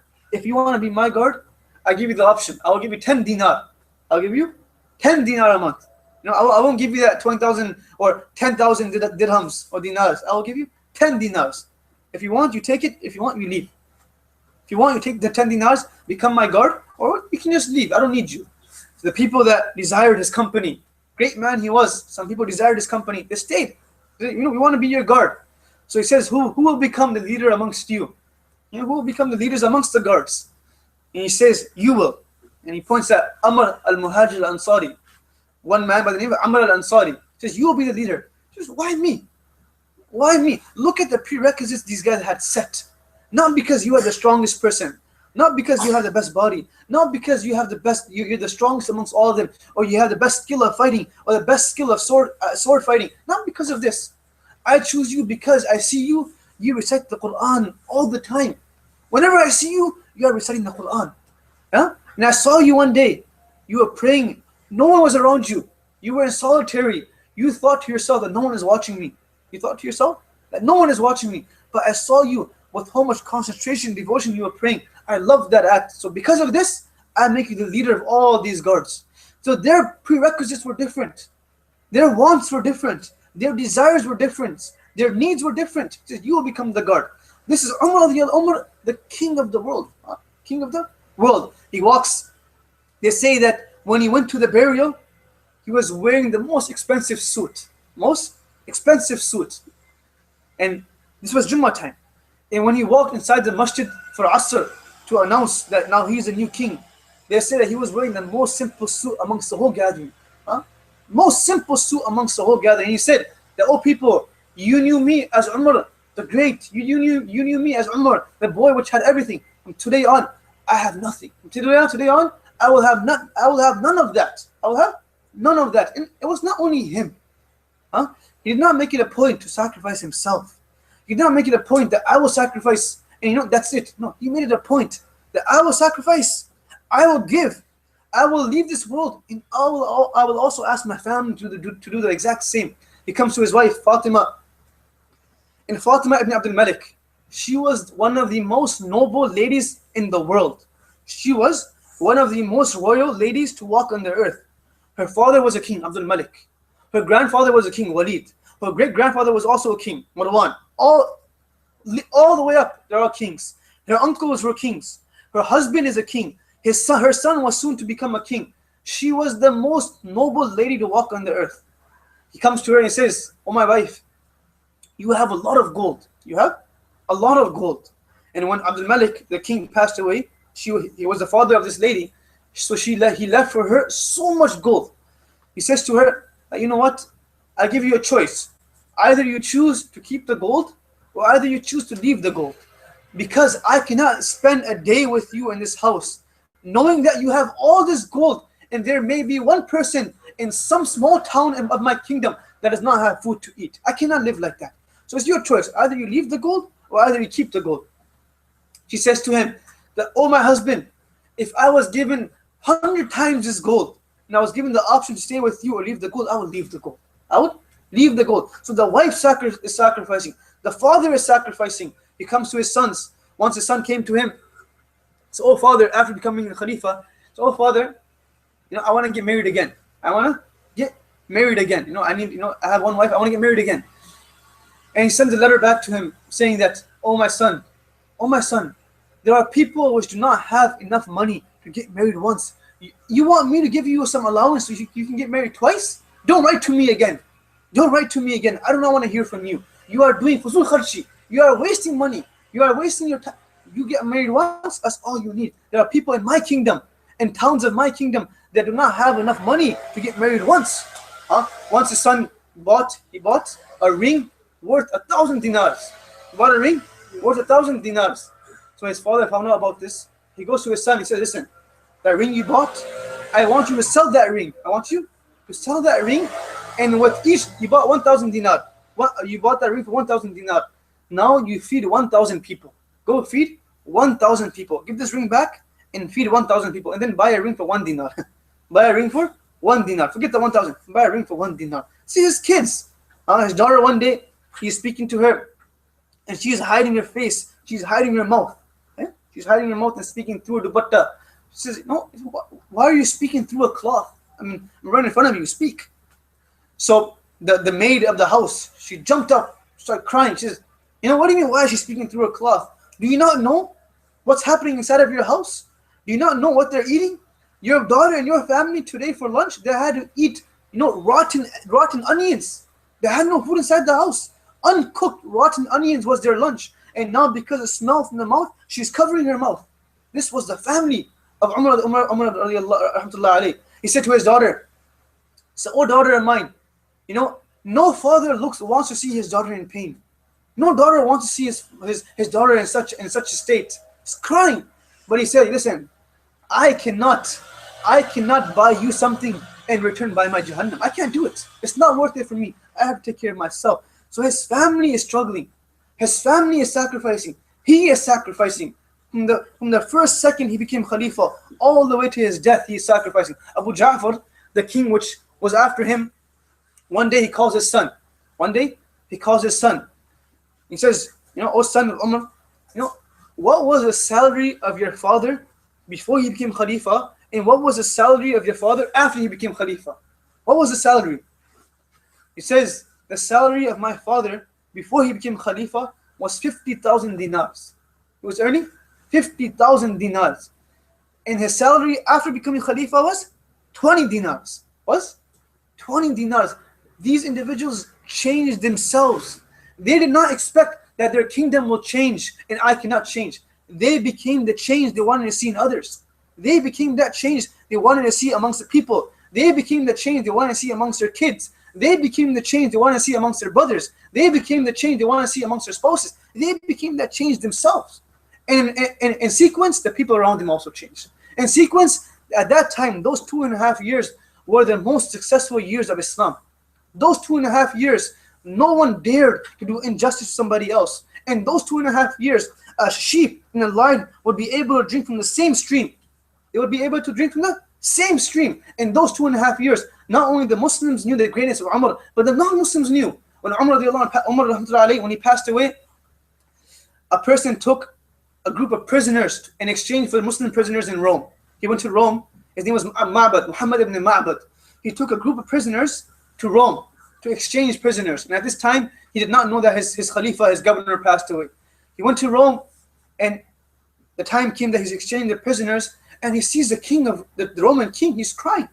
I give you the option. I will give you 10 dinar. I'll give you 10 dinar a month. I won't give you that 20,000 or 10,000 dirhams or dinars. I will give you 10 dinars. If you want, you take it. If you want, you leave. If you want, you take the 10 dinars, become my guard, or you can just leave. I don't need you. So the people that desired his company, great man he was. Some people desired his company. They stayed. We want to be your guard. So he says, who will become the leader amongst you? Who will become the leaders amongst the guards? And he says, you will. And he points at Umar al-Muhajir al-Ansari. One man by the name of Umar al-Ansari. He says, you will be the leader. He says, why me? Why me? Look at the prerequisites these guys had set. Not because you are the strongest person. Not because you have the best body. Not because you have the best, you're the strongest amongst all of them. Or you have the best skill of fighting. Or the best skill of sword fighting. Not because of this. I choose you because I see you recite the Quran all the time. Whenever I see you, you are reciting the Quran. And I saw you one day. You were praying. No one was around you. You were in solitary. You thought to yourself that no one is watching me. You thought to yourself that no one is watching me. But I saw you with how much concentration, devotion you were praying. I loved that act. So because of this, I make you the leader of all these guards. So their prerequisites were different. Their wants were different. Their desires were different. Their needs were different. He says, you will become the guard. This is Umar, the king of the world. King of the world. He walks. They say that when he went to the burial, he was wearing the most expensive suit. Most expensive suit. And this was Jummah time. And when he walked inside the masjid for Asr to announce that now he's a new king, they say that he was wearing the most simple suit amongst the whole gathering. Most simple suit amongst the whole gathering. And he said that, oh people, you knew me as Umar, the great. You knew me as Umar, the boy which had everything. From today on, I have nothing. From today on, I will have none of that. I will have none of that. And it was not only him. He did not make it a point to sacrifice himself. He did not make it a point that I will sacrifice and that's it. No, he made it a point that I will sacrifice, I will give, I will leave this world, and I will also ask my family to do the exact same. He comes to his wife, Fatima. And Fatima ibn Abdul Malik, she was one of the most noble ladies in the world. She was one of the most royal ladies to walk on the earth. Her father was a king, Abdul Malik. Her grandfather was a king, Walid. Her great-grandfather was also a king, Marwan. All the way up, they're all kings. Her uncles were kings. Her husband is a king. Her son was soon to become a king. She was the most noble lady to walk on the earth. He comes to her and he says, oh my wife, you have a lot of gold. You have a lot of gold. And when Abdul Malik, the king, passed away, he was the father of this lady, so he left for her so much gold. He says to her, you know what? I'll give you a choice. Either you choose to keep the gold, or either you choose to leave the gold. Because I cannot spend a day with you in this house, knowing that you have all this gold, and there may be one person in some small town of my kingdom that does not have food to eat. I cannot live like that. So it's your choice. Either you leave the gold, or either you keep the gold. She says to him that, oh my husband, if I was given 100 times this gold, and I was given the option to stay with you or leave the gold, I would leave the gold. I would leave the gold. So the wife is sacrificing. The father is sacrificing. He comes to his sons. Once his son came to him, so, oh father, after becoming the Khalifa, so, oh father, I want to get married again. I want to get married again. I have one wife, I want to get married again. And he sends a letter back to him saying that, oh my son, there are people which do not have enough money to get married once. You want me to give you some allowance so you can get married twice? Don't write to me again. Don't write to me again. I do not want to hear from you. You are doing fuzul kharshi. You are wasting money. You are wasting your time. You get married once, that's all you need. There are people in my kingdom, in towns of my kingdom, that do not have enough money to get married once. Once his son bought a ring worth 1,000 dinars. He bought a ring worth 1,000 dinars. So his father found out about this. He goes to his son. He says, listen, that ring you bought, I want you to sell that ring. I want you to sell that ring. And with each, you bought 1,000 dinar. You bought that ring for 1,000 dinar. Now you feed 1,000 people. Go feed 1,000 people. Give this ring back and feed 1,000 people. And then buy a ring for 1 dinar. Buy a ring for 1 dinar. Forget the 1,000. Buy a ring for 1 dinar. See his kids. His daughter one day, he's speaking to her. And she's hiding her face. She's hiding her mouth. She's hiding her mouth and speaking through a dupatta. She says, no, why are you speaking through a cloth? I mean, I'm right in front of you. Speak. So the maid of the house, she jumped up, started crying. She says, what do you mean, why is she speaking through a cloth? Do you not know what's happening inside of your house? Do you not know what they're eating? Your daughter and your family today for lunch, they had to eat, rotten onions. They had no food inside the house. Uncooked rotten onions was their lunch. And now because of smell from the mouth, she's covering her mouth. This was the family of Umar rahmatullahi alayhi. He said to his daughter, so, oh daughter of mine, no father wants to see his daughter in pain. No daughter wants to see his daughter in such a state. He's crying. But he said, listen, I cannot buy you something and return by my Jahannam. I can't do it. It's not worth it for me. I have to take care of myself. So his family is struggling. His family is sacrificing. He is sacrificing. From the first second he became Khalifa, all the way to his death, he is sacrificing. Abu Ja'far, the king which was after him, one day he calls his son. He says, O son of Umar, what was the salary of your father before he became Khalifa, and what was the salary of your father after he became Khalifa? What was the salary? He says, the salary of my father before he became Khalifa was 50,000 dinars. He was earning 50,000 dinars. And his salary after becoming Khalifa was 20 dinars. Was 20 dinars. These individuals changed themselves. They did not expect that their kingdom will change and I cannot change. They became the change they wanted to see in others. They became that change they wanted to see amongst the people. They became the change they wanted to see amongst their kids. They became the change they wanted to see amongst their brothers. They became the change they wanted to see amongst their spouses. They became that change themselves. And in sequence, the people around them also changed. In sequence, at that time, those 2.5 years were the most successful years of Islam. Those 2.5 years, no one dared to do injustice to somebody else. And those 2.5 years, a sheep in a line would be able to drink from the same stream. They would be able to drink from the same stream. In those 2.5 years, not only the Muslims knew the greatness of Umar, but the non-Muslims knew. When Umar when he passed away, a person took a group of prisoners in exchange for Muslim prisoners in Rome. He went to Rome. His name was Ma'bad, Muhammad ibn Ma'bad. He took a group of prisoners to Rome to exchange prisoners. And at this time, he did not know that his Khalifa, his governor, passed away. He went to Rome, and the time came that he's exchanging the prisoners, and he sees the king of the Roman king. He's crying.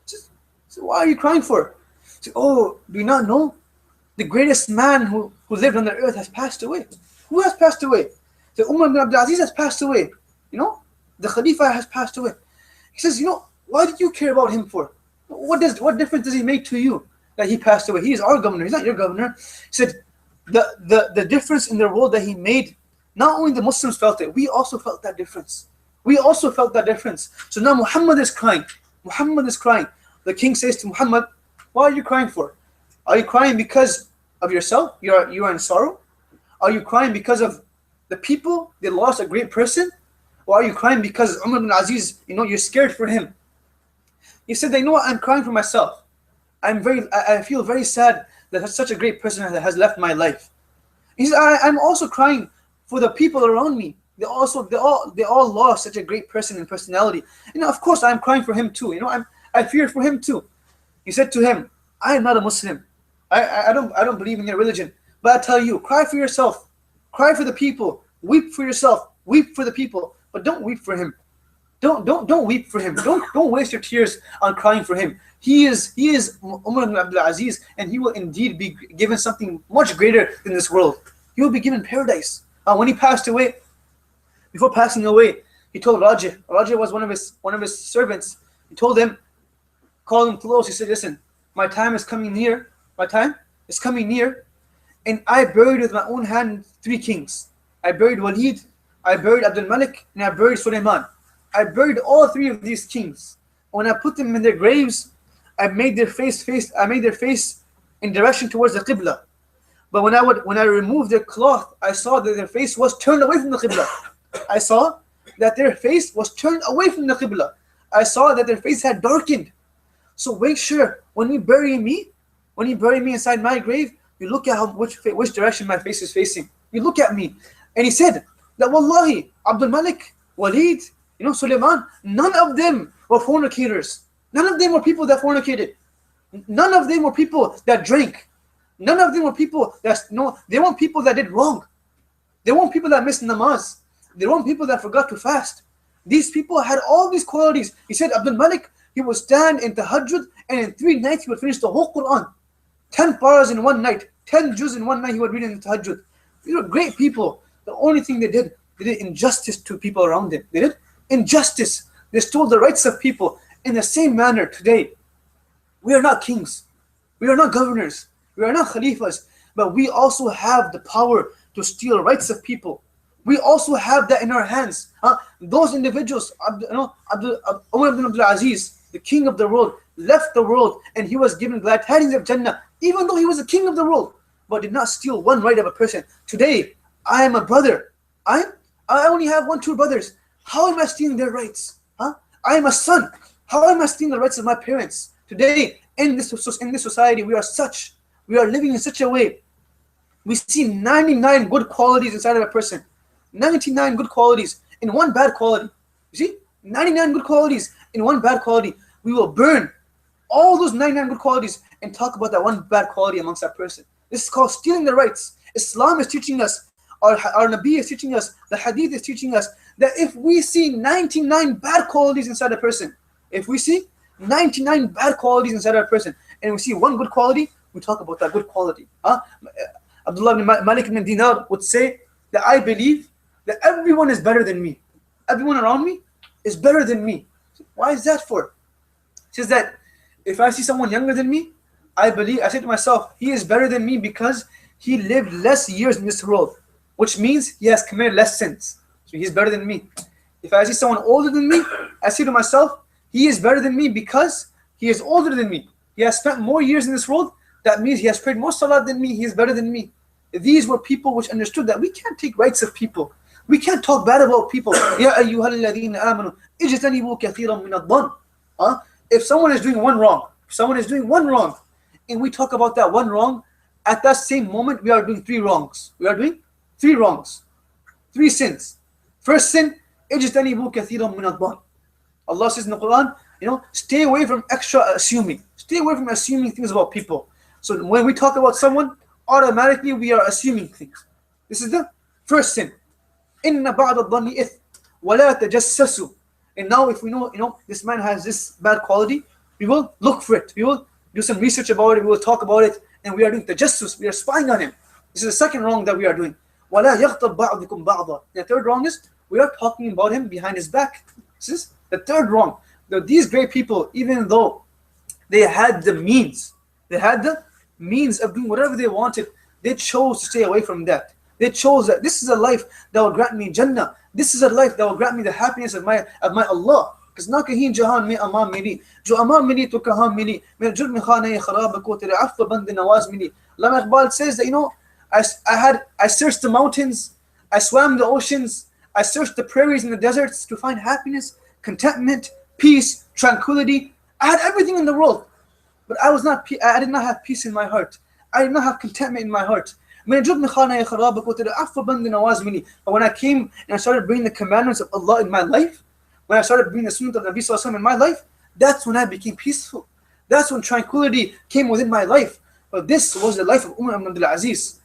He says, why are you crying for? He says, oh, do you not know? The greatest man who lived on the earth has passed away. Who has passed away? The Umar ibn Abdulaziz has passed away. The Khalifa has passed away. He says, why did you care about him for? What difference does he make to you that he passed away? He is our governor. He's not your governor. He said, the difference in the world that he made, not only the Muslims felt it, we also felt that difference. We also felt that difference. So now Muhammad is crying. Muhammad is crying. The king says to Muhammad, what are you crying for? Are you crying because of yourself? You are in sorrow? Are you crying because of the people? They lost a great person? Or are you crying because Umar ibn Aziz, you're scared for him? He said that, you know what, I'm crying for myself. I feel very sad that such a great person has left my life. He said, I'm also crying for the people around me. They all lost such a great person and personality. You know, of course I'm crying for him too. You know, I fear for him too. He said to him, I am not a Muslim. I don't believe in your religion. But I tell you, cry for yourself. Cry for the people. Weep for yourself. Weep for the people. But don't weep for him. Don't weep for him. Don't waste your tears on crying for him. He is Umar ibn Abdulaziz, and he will indeed be given something much greater than this world. He will be given paradise. When he passed away, before passing away, he told Raja. Raja was one of his servants. He told him, called him close. He said, listen, my time is coming near. My time is coming near, and I buried with my own hand 3 kings. I buried Walid, I buried Abdul Malik, and I buried Sulaiman. I buried all 3 of these kings. When I put them in their graves, I made their face in direction towards the Qibla. But when I removed their cloth, I saw that their face was turned away from the Qibla. I saw that their face was turned away from the Qibla. I saw that their face had darkened. So make sure when you bury me inside my grave, you look at which direction my face is facing. You look at me. And he said that wallahi, Abdul Malik, Walid, Sulaiman, none of them were fornicators. None of them were people that fornicated. None of them were people that drank. None of them were people they weren't people that did wrong. They weren't people that missed namaz. They weren't people that forgot to fast. These people had all these qualities. He said Abdul Malik, he would stand in tahajjud, and in 3 nights he would finish the whole Quran. 10 paras in one night, 10 juz in one night he would read in the tahajjud. These were great people. The only thing they did injustice to people around them. They did injustice. They stole the rights of people. In the same manner today, we are not kings. We are not governors. We are not khalifas. But we also have the power to steal rights of people. We also have that in our hands. Those individuals, Umar ibn Abdulaziz, the king of the world, left the world, and he was given glad tidings of Jannah, even though he was the king of the world, but did not steal one right of a person. Today, I am a brother. I only have 1, 2 brothers. How am I stealing their rights? I am a son. How am I stealing the rights of my parents? Today, in this society, we are living in such a way. We see 99 good qualities inside of a person. 99 good qualities in one bad quality. You see? 99 good qualities in one bad quality. We will burn all those 99 good qualities and talk about that one bad quality amongst that person. This is called stealing the rights. Islam is teaching us, our Nabi is teaching us, the Hadith is teaching us that if we see 99 bad qualities inside a person, if we see 99 bad qualities inside a person, and we see one good quality, we talk about that good quality. Abdullah ibn Malik ibn Dinar would say that I believe that everyone is better than me. Everyone around me is better than me. Why is that for? He says that if I see someone younger than me, I say to myself, he is better than me because he lived less years in this world, which means he has committed less sins. So he's better than me. If I see someone older than me, I say to myself, he is better than me because he is older than me. He has spent more years in this world. That means he has prayed more salat than me. He is better than me. These were people which understood that we can't take rights of people. We can't talk bad about people. Ya ayyuhalladhina amanu ijtanibu kathiran min adh-dhann. If someone is doing one wrong, and we talk about that one wrong, at that same moment we are doing 3 wrongs. We are doing 3 wrongs, 3 sins. First sin, ijtanibu kathiran min adh-dhann. Allah says in the Quran, stay away from extra assuming. Stay away from assuming things about people. So when we talk about someone, automatically we are assuming things. This is the first sin. Inna ba'da dhanni ith wa la tajassasu. And now if we know this man has this bad quality, we will look for it. We will do some research about it. We will talk about it, and we are doing tajassus. We are spying on him. This is the second wrong that we are doing. Wa la yaghtab ba'dukum ba'da. The third wrong is we are talking about him behind his back. This is the third wrong. These great people, even though they had the means of doing whatever they wanted, they chose to stay away from that. They chose that this is a life that will grant me Jannah. This is a life that will grant me the happiness of my Allah. Because na kahin jahan mein aman mili, jo aman mili to kahan mili, mere jurm khana kharab ko tere afwa band nawaz mili. Allama Iqbal says that I searched the mountains, I swam the oceans, I searched the prairies and the deserts to find happiness, contentment, peace, tranquility. I had everything in the world, but I did not have peace in my heart. I did not have contentment in my heart. But when I came and I started bringing the commandments of Allah in my life, when I started bringing the sunnah of Nabi Sallallahu Alaihi Wasallam in my life, that's when I became peaceful. That's when tranquility came within my life. But this was the life of Umar ibn Abdulaziz.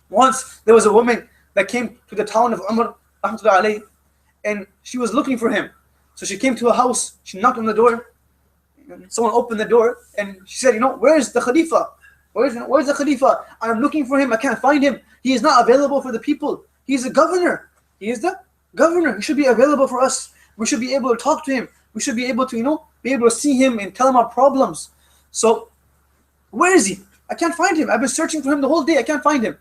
Once there was a woman that came to the town of Umar, and she was looking for him. So she came to a house, she knocked on the door, and someone opened the door, and she said, where's the Khalifa? Where's the Khalifa? I'm looking for him, I can't find him. He is not available for the people. He's the governor. He is the governor. He should be available for us. We should be able to talk to him. We should be able to, be able to see him and tell him our problems. So, where is he? I can't find him. I've been searching for him the whole day. I can't find him.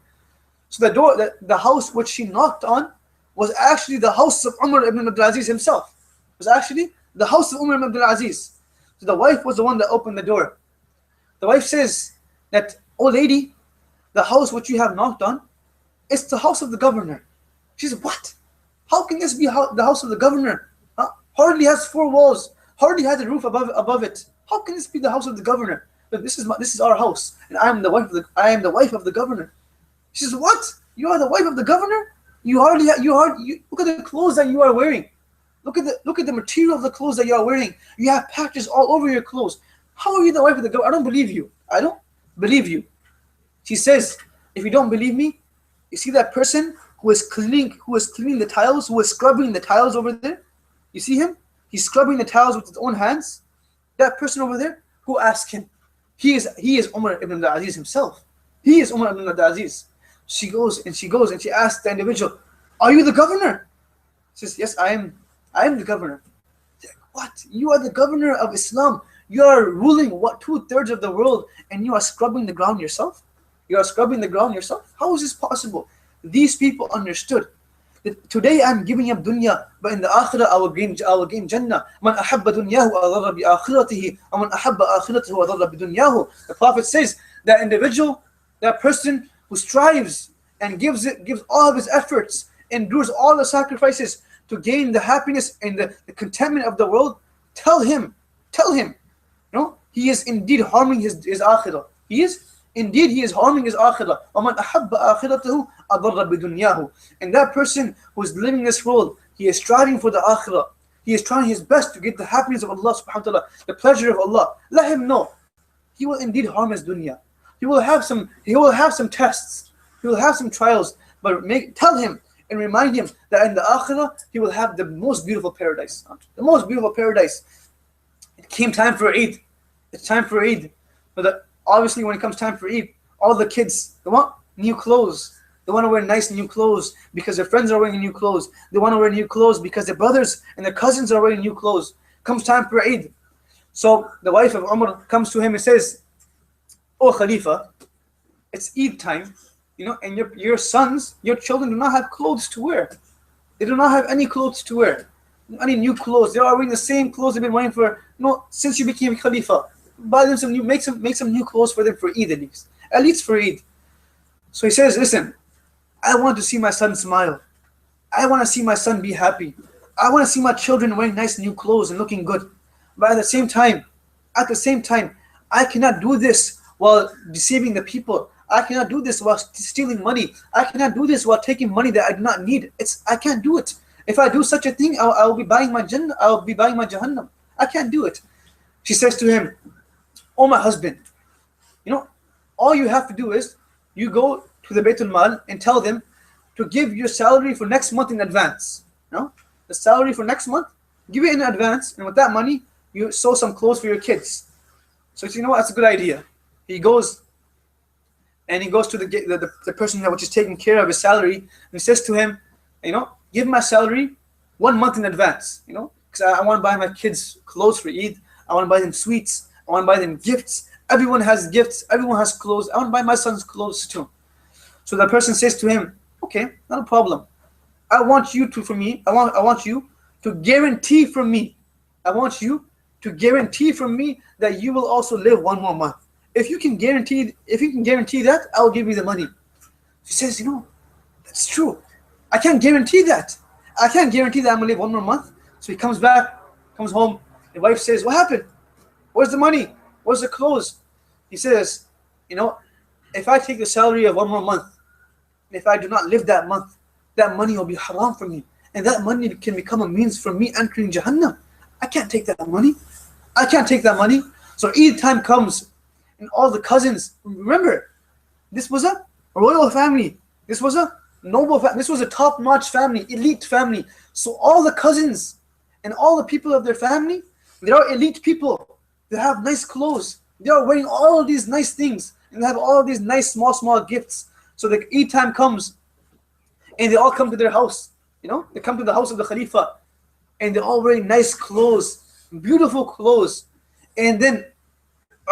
So the house which she knocked on was actually the house of Umar ibn Abdulaziz himself. It was actually the house of Umar ibn Abdulaziz. So the wife was the one that opened the door. The wife says that, oh lady, the house which you have knocked on, it's the house of the governor. She said, what? How can this be the house of the governor? Hardly has 4 walls, hardly has a roof above it. How can this be the house of the governor? But this is our house, and I am the wife of the governor. She says, what? You are the wife of the governor? You look at the clothes that you are wearing. Look at the material of the clothes that you are wearing. You have patches all over your clothes. How are you the wife of the governor? I don't believe you. I don't believe you. She says, if you don't believe me, you see that person who is cleaning the tiles, who is scrubbing the tiles over there? You see him? He's scrubbing the tiles with his own hands. That person over there, who asked him? He is Umar ibn Abdulaziz himself. He is Umar ibn Abdulaziz. She goes and she asks the individual, are you the governor? She says, yes, I am the governor. Like, what? You are the governor of Islam. You are ruling 2/3 of the world, and you are scrubbing the ground yourself? You are scrubbing the ground yourself? How is this possible? These people understood that today I'm giving up dunya, but in the akhirah I will gain Jannah. Man ahabba dunyahu adarra bi akhiratihi, wa man ahabba akhiratahu adarra bi dunyahu. The Prophet says that individual, that person who strives and gives all of his efforts, endures all the sacrifices to gain the happiness and the contentment of the world, tell him, he is indeed harming his akhirah. He is harming his akhirah. وَمَنْ أَحَبَّ آخِرَتَهُ أَضَرَّ بِدُنْيَاهُ. And that person who is living this world, he is striving for the akhirah. He is trying his best to get the happiness of Allah subhanahu wa ta'ala, the pleasure of Allah. Let him know, he will indeed harm his dunya. He will have some tests. He will have some trials. But tell him and remind him that in the akhirah, he will have the most beautiful paradise. The most beautiful paradise. It came time for Eid. It's time for Eid. But obviously when it comes time for Eid, all the kids, they want new clothes. They want to wear nice new clothes because their friends are wearing new clothes. They want to wear new clothes because their brothers and their cousins are wearing new clothes. Comes time for Eid. So the wife of Umar comes to him and says, oh Khalifa, it's Eid time, and your sons, your children do not have clothes to wear. They do not have any clothes to wear. Any new clothes. They are wearing the same clothes they've been wearing for, since you became Khalifa. Buy them some new, make some new clothes for them for Eid at least for Eid. So he says, listen, I want to see my son smile. I want to see my son be happy. I want to see my children wearing nice new clothes and looking good. But at the same time, I cannot do this while deceiving the people. I cannot do this while stealing money. I cannot do this while taking money that I do not need. I can't do it. If I do such a thing, I will be buying my Jannah. I will be buying my Jahannam. I can't do it. She says to him, oh my husband, all you have to do is you go to the Baytul Mal and tell them to give your salary for next month in advance. The salary for next month, give it in advance, and with that money, you sew some clothes for your kids. So that's a good idea. He goes to the person which is taking care of his salary, and he says to him, give my salary 1 month in advance, because I want to buy my kids clothes for Eid. I want to buy them sweets. I want to buy them gifts. Everyone has gifts. Everyone has clothes. I want to buy my son's clothes too. So the person says to him, okay, not a problem. I want you to guarantee from me. I want you to guarantee from me that you will also live 1 more month. If you can guarantee that, I'll give you the money. She says, that's true. I can't guarantee that. I can't guarantee that I'm gonna live 1 more month. So he comes home. The wife says, what happened? Where's the money? Where's the clothes? He says, if I take the salary of one more month, if I do not live that month, that money will be haram for me. And that money can become a means for me entering Jahannam. I can't take that money. I can't take that money. So Eid time comes, and all the cousins, remember, this was a royal family. This was a noble family. This was a top-notch family, elite family. So all the cousins and all the people of their family, they are elite people. They have nice clothes. They are wearing all of these nice things. And they have all of these nice small gifts. So the Eid time comes, and they all come to their house. They come to the house of the Khalifa, and they're all wearing nice clothes, beautiful clothes. And then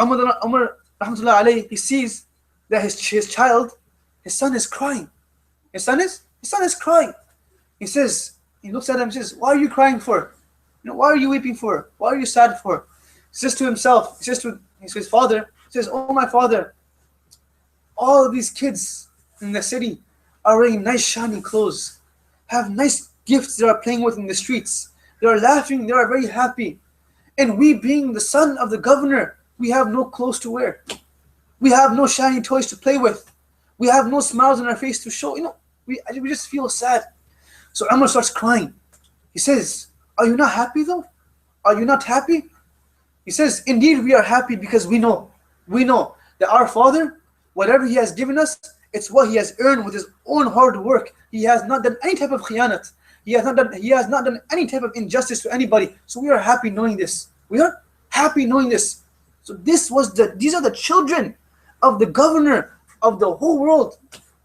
Umar rahmatullah alayhi, he sees that his child, his son is crying. His son is crying. He looks at him and says, "Why are you crying for? Why are you weeping for? Why are you sad for?" He says to himself, he says to his father, he says, "Oh my father, all of these kids in the city are wearing nice shiny clothes, have nice gifts they are playing with in the streets. They are laughing, they are very happy. And we, being the son of the governor, we have no clothes to wear. We have no shiny toys to play with. We have no smiles on our face to show. We just feel sad." So Umar starts crying. He says, "Are you not happy though? Are you not happy?" He says, "Indeed we are happy, because we know that our father, whatever he has given us, it's what he has earned with his own hard work. He has not done any type of khiyanat. He has not done any type of injustice to anybody. So we are happy knowing this. We are happy knowing this." So these are the children of the governor of the whole world,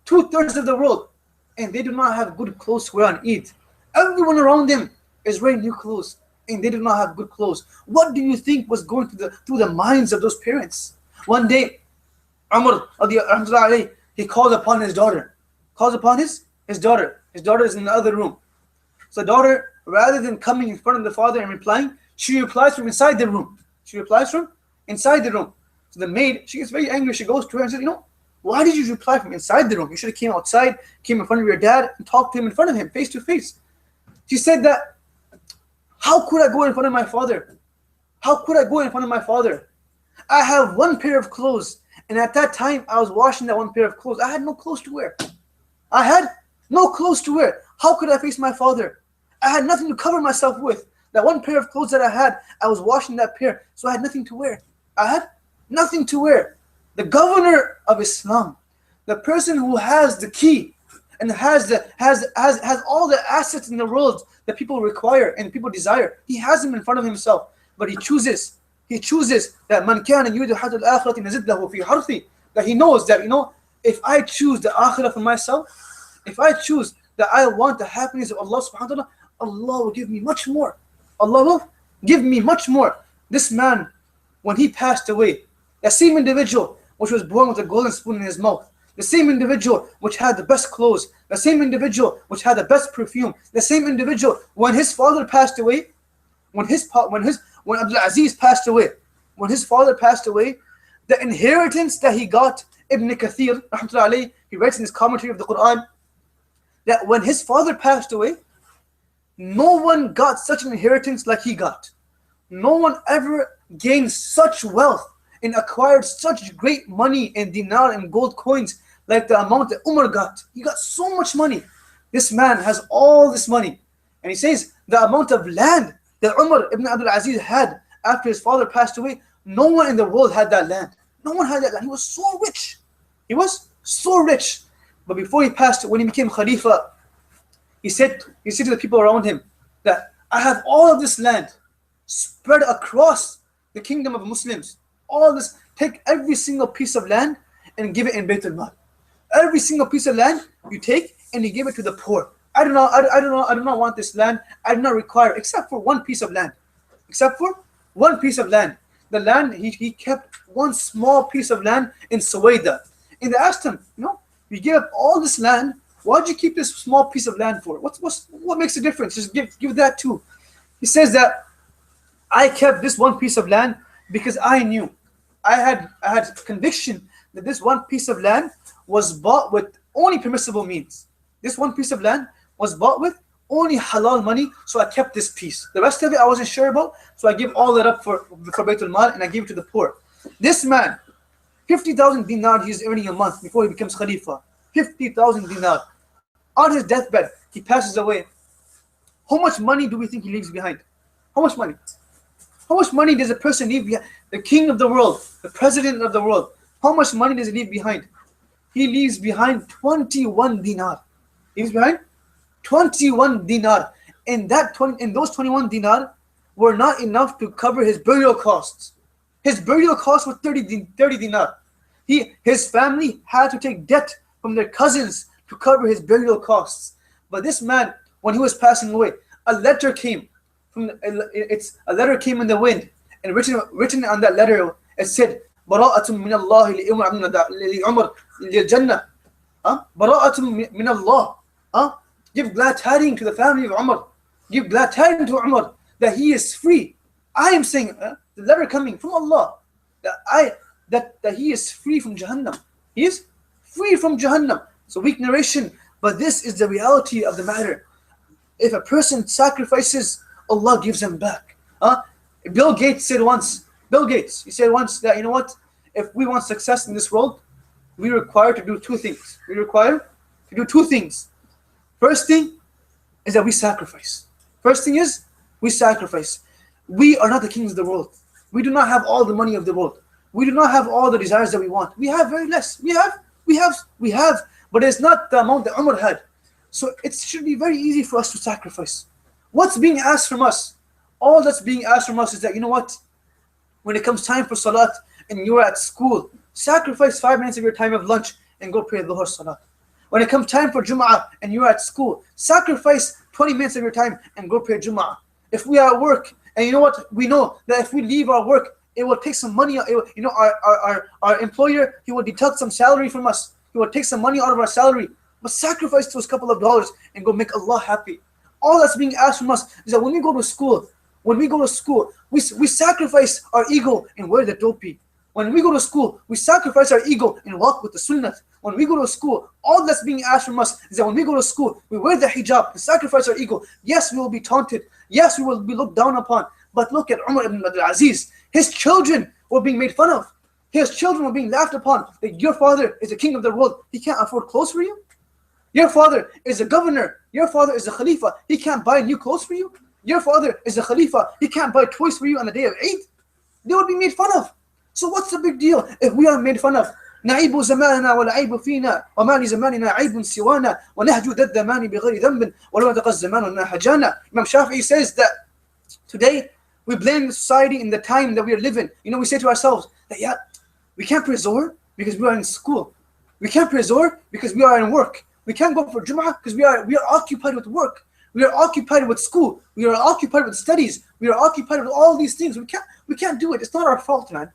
2/3 of the world, and they do not have good clothes to wear on Eid. Everyone around them is wearing new clothes, and they do not have good clothes. What do you think was going through the minds of those parents? One day, Umar, he calls upon his daughter. Calls upon his daughter. His daughter is in the other room. So the daughter, rather than coming in front of the father and replying, she replies from inside the room. So the maid, she gets very angry. She goes to her and says, "Why did you reply from inside the room? You should have came outside, came in front of your dad, and talked to him in front of him, face to face." She said that, "How could I go in front of my father? How could I go in front of my father? I have one pair of clothes, and at that time I was washing that one pair of clothes. I had no clothes to wear. I had no clothes to wear. How could I face my father? I had nothing to cover myself with. That one pair of clothes that I had, I was washing that pair, so I had nothing to wear. I had nothing to wear." The governor of Islam, the person who has the key and has all the assets in the world that people require and people desire, he has them in front of himself, but he chooses that man kana yuridu hatta al-akhirati nazid lahu fi harthi, that he knows that if I choose the akhirah for myself, if I choose that I want the happiness of Allah subhanahu wa ta'ala, Allah will give me much more. Allah will give me much more. This man, when he passed away, that same individual which was born with a golden spoon in his mouth, the same individual which had the best clothes, the same individual which had the best perfume, the same individual, when his father passed away, when Abdulaziz passed away, when his father passed away, the inheritance that he got, Ibn Kathir, rahmatullahi alayhi, he writes in his commentary of the Quran, that when his father passed away, no one got such an inheritance like he got. No one ever gained such wealth and acquired such great money and dinar and gold coins like the amount that Umar got. He got so much money. This man has all this money. And he says the amount of land that Umar ibn Abdulaziz had after his father passed away, no one in the world had that land. No one had that land. He was so rich. He was so rich. But before he passed, when he became Khalifa, he said to the people around him that I have all of this land spread across the kingdom of Muslims. All this, take every single piece of land and give it in Bayt al-Mal. Every single piece of land you take and you give it to the poor. I do not want this land. I do not require, except for one piece of land. Except for one piece of land. The land, he kept one small piece of land in Suwaida. And they asked him, you gave up all this land, why'd you keep this small piece of land for? What makes the difference? Just give that too. He says that I kept this one piece of land because I knew, I had conviction that this one piece of land was bought with only permissible means. This one piece of land was bought with only halal money, so I kept this piece. The rest of it I wasn't sure about, so I give all that up for Baytul Mal and I give it to the poor. This man, 50,000 dinar he's earning a month before he becomes Khalifa. 50,000 dinar. On his deathbed, he passes away. How much money do we think he leaves behind? How much money? How much money does a person leave behind? The king of the world, the president of the world, how much money does he leave behind? He leaves behind 21 dinar. He leaves behind 21 dinar. And those 21 dinar were not enough to cover his burial costs. His burial costs were 30 dinar. His family had to take debt from their cousins to cover his burial costs. But this man, when he was passing away, a letter came a letter came in the wind, and written on that letter, it said, "Bara'atun min Allah li Umar li Jannah." Bara'atun min Allah. Give glad tidings to the family of Umar. Give glad tidings to Umar that he is free. I am saying the letter coming from Allah that he is free from Jahannam. He is free from Jahannam. It's a weak narration, but this is the reality of the matter. If a person sacrifices, Allah gives him back. Bill Gates said once, he said once that, you know what, if we want success in this world, we require to do two things. First thing is that we sacrifice. We are not the kings of the world. We do not have all the money of the world. We do not have all the desires that we want. We have very less. We have, but it's not the amount that Umar had. So it should be very easy for us to sacrifice. What's being asked from us? All that's being asked from us is that, you know what? When it comes time for salat and you're at school, sacrifice 5 minutes of your time of lunch and go pray Dhuhr salat. When it comes time for Jum'ah and you're at school, sacrifice 20 minutes of your time and go pray Jum'ah. If we are at work, and you know what? We know that if we leave our work, it will take some money. Our employer, he will deduct some salary from us. He will take some money out of our salary. But sacrifice those couple of dollars and go make Allah happy. All that's being asked from us is that when we go to school, we sacrifice our ego and wear the topi. When we go to school, we sacrifice our ego and walk with the sunnah. When we go to school, all that's being asked from us is that when we go to school, we wear the hijab and sacrifice our ego. Yes, we will be taunted. Yes, we will be looked down upon. But look at Umar ibn Abdulaziz. His children were being made fun of. His children were being laughed upon. That your father is the king of the world. He can't afford clothes for you. Your father is a governor. Your father is a khalifa. He can't buy new clothes for you. Your father is a khalifa. He can't buy toys for you on the day of Eid. They would be made fun of. So what's the big deal if we are made fun of? نعيب زماننا والعيب فينا وما لزماننا عيب سوانا ونهج ذا الزمان بغير ذنب ولو دق الزمان ناحجانا. Imam Shafi'i says that today we blame the society in the time that we are living. We say to ourselves that we can't pray Zohar because we are in school. We can't pray Zohar because we are in work. We can't go for Jum'ah because we are occupied with work. We are occupied with school. We are occupied with studies. We are occupied with all these things. We can't do it. It's not our fault, man.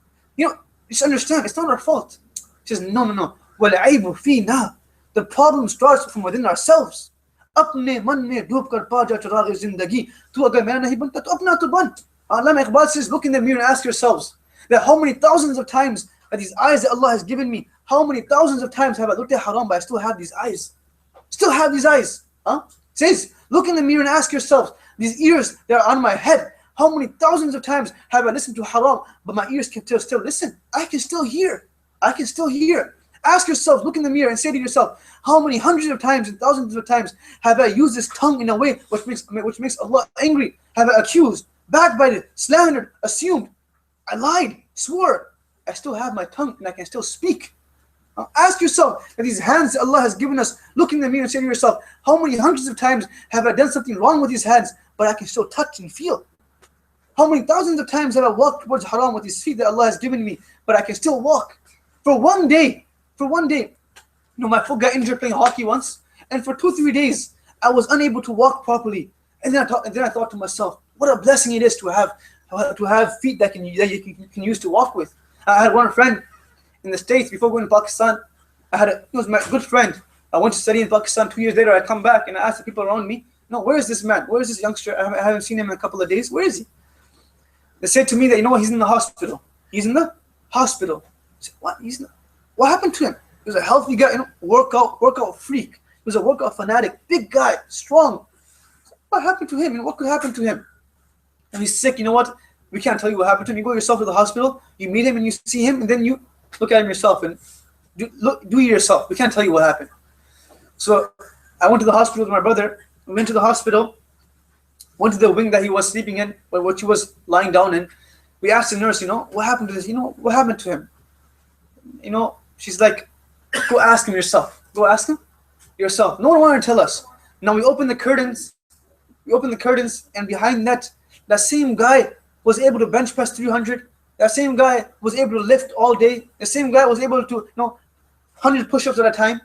Just understand, it's not our fault. He says, no. وَالْعَيْبُ فِينَا. The problem starts from within ourselves. أَپْنِ مَن میں ڈوب کر پا جا چراغ زندگی تو اگر میں نہیں بنتا تو اپنا تو بن. Allama Iqbal says, look in the mirror and ask yourselves that how many thousands of times are these eyes that Allah has given me, how many thousands of times have I looked at haram but I still have these eyes? Says, look in the mirror and ask yourselves, these ears that are on my head, how many thousands of times have I listened to haram but my ears can still listen? I can still hear. Ask yourself, look in the mirror and say to yourself, how many hundreds of times and thousands of times have I used this tongue in a way which makes Allah angry? Have I accused, backbited, slandered, assumed? I lied, swore. I still have my tongue and I can still speak. Ask yourself that these hands that Allah has given us, look in the mirror and say to yourself, how many hundreds of times have I done something wrong with these hands but I can still touch and feel? How many thousands of times have I walked towards haram with these feet that Allah has given me but I can still walk? For one day, my foot got injured playing hockey once, and for 2-3 days I was unable to walk properly. And then I thought to myself, what a blessing it is to have feet that you can use to walk with. I had one friend in the States before going to Pakistan. He was my good friend. I went to study in Pakistan. 2 years later, I come back and I asked the people around me, where is this man? Where is this youngster? I haven't seen him in a couple of days. Where is he? They said to me that, he's in the hospital. He's in the hospital. I said, what? What happened to him? He was a healthy guy, workout freak. He was a workout fanatic, big guy, strong. What happened to him? You know, what could happen to him? And he's sick, you know what? We can't tell you what happened to him. You go yourself to the hospital, you meet him and you see him, and then you look at him yourself and do it yourself. We can't tell you what happened. So I went to the hospital with my brother. We went to the hospital, went to the wing that he was sleeping in, or what he was lying down in. We asked the nurse, you know, what happened to this? You know, what happened to him? You know, she's like, go ask him yourself. Go ask him yourself. No one wanted to tell us. Now we open the curtains. And behind that same guy was able to bench press 300. That same guy was able to lift all day. The same guy was able to, 100 push-ups at a time.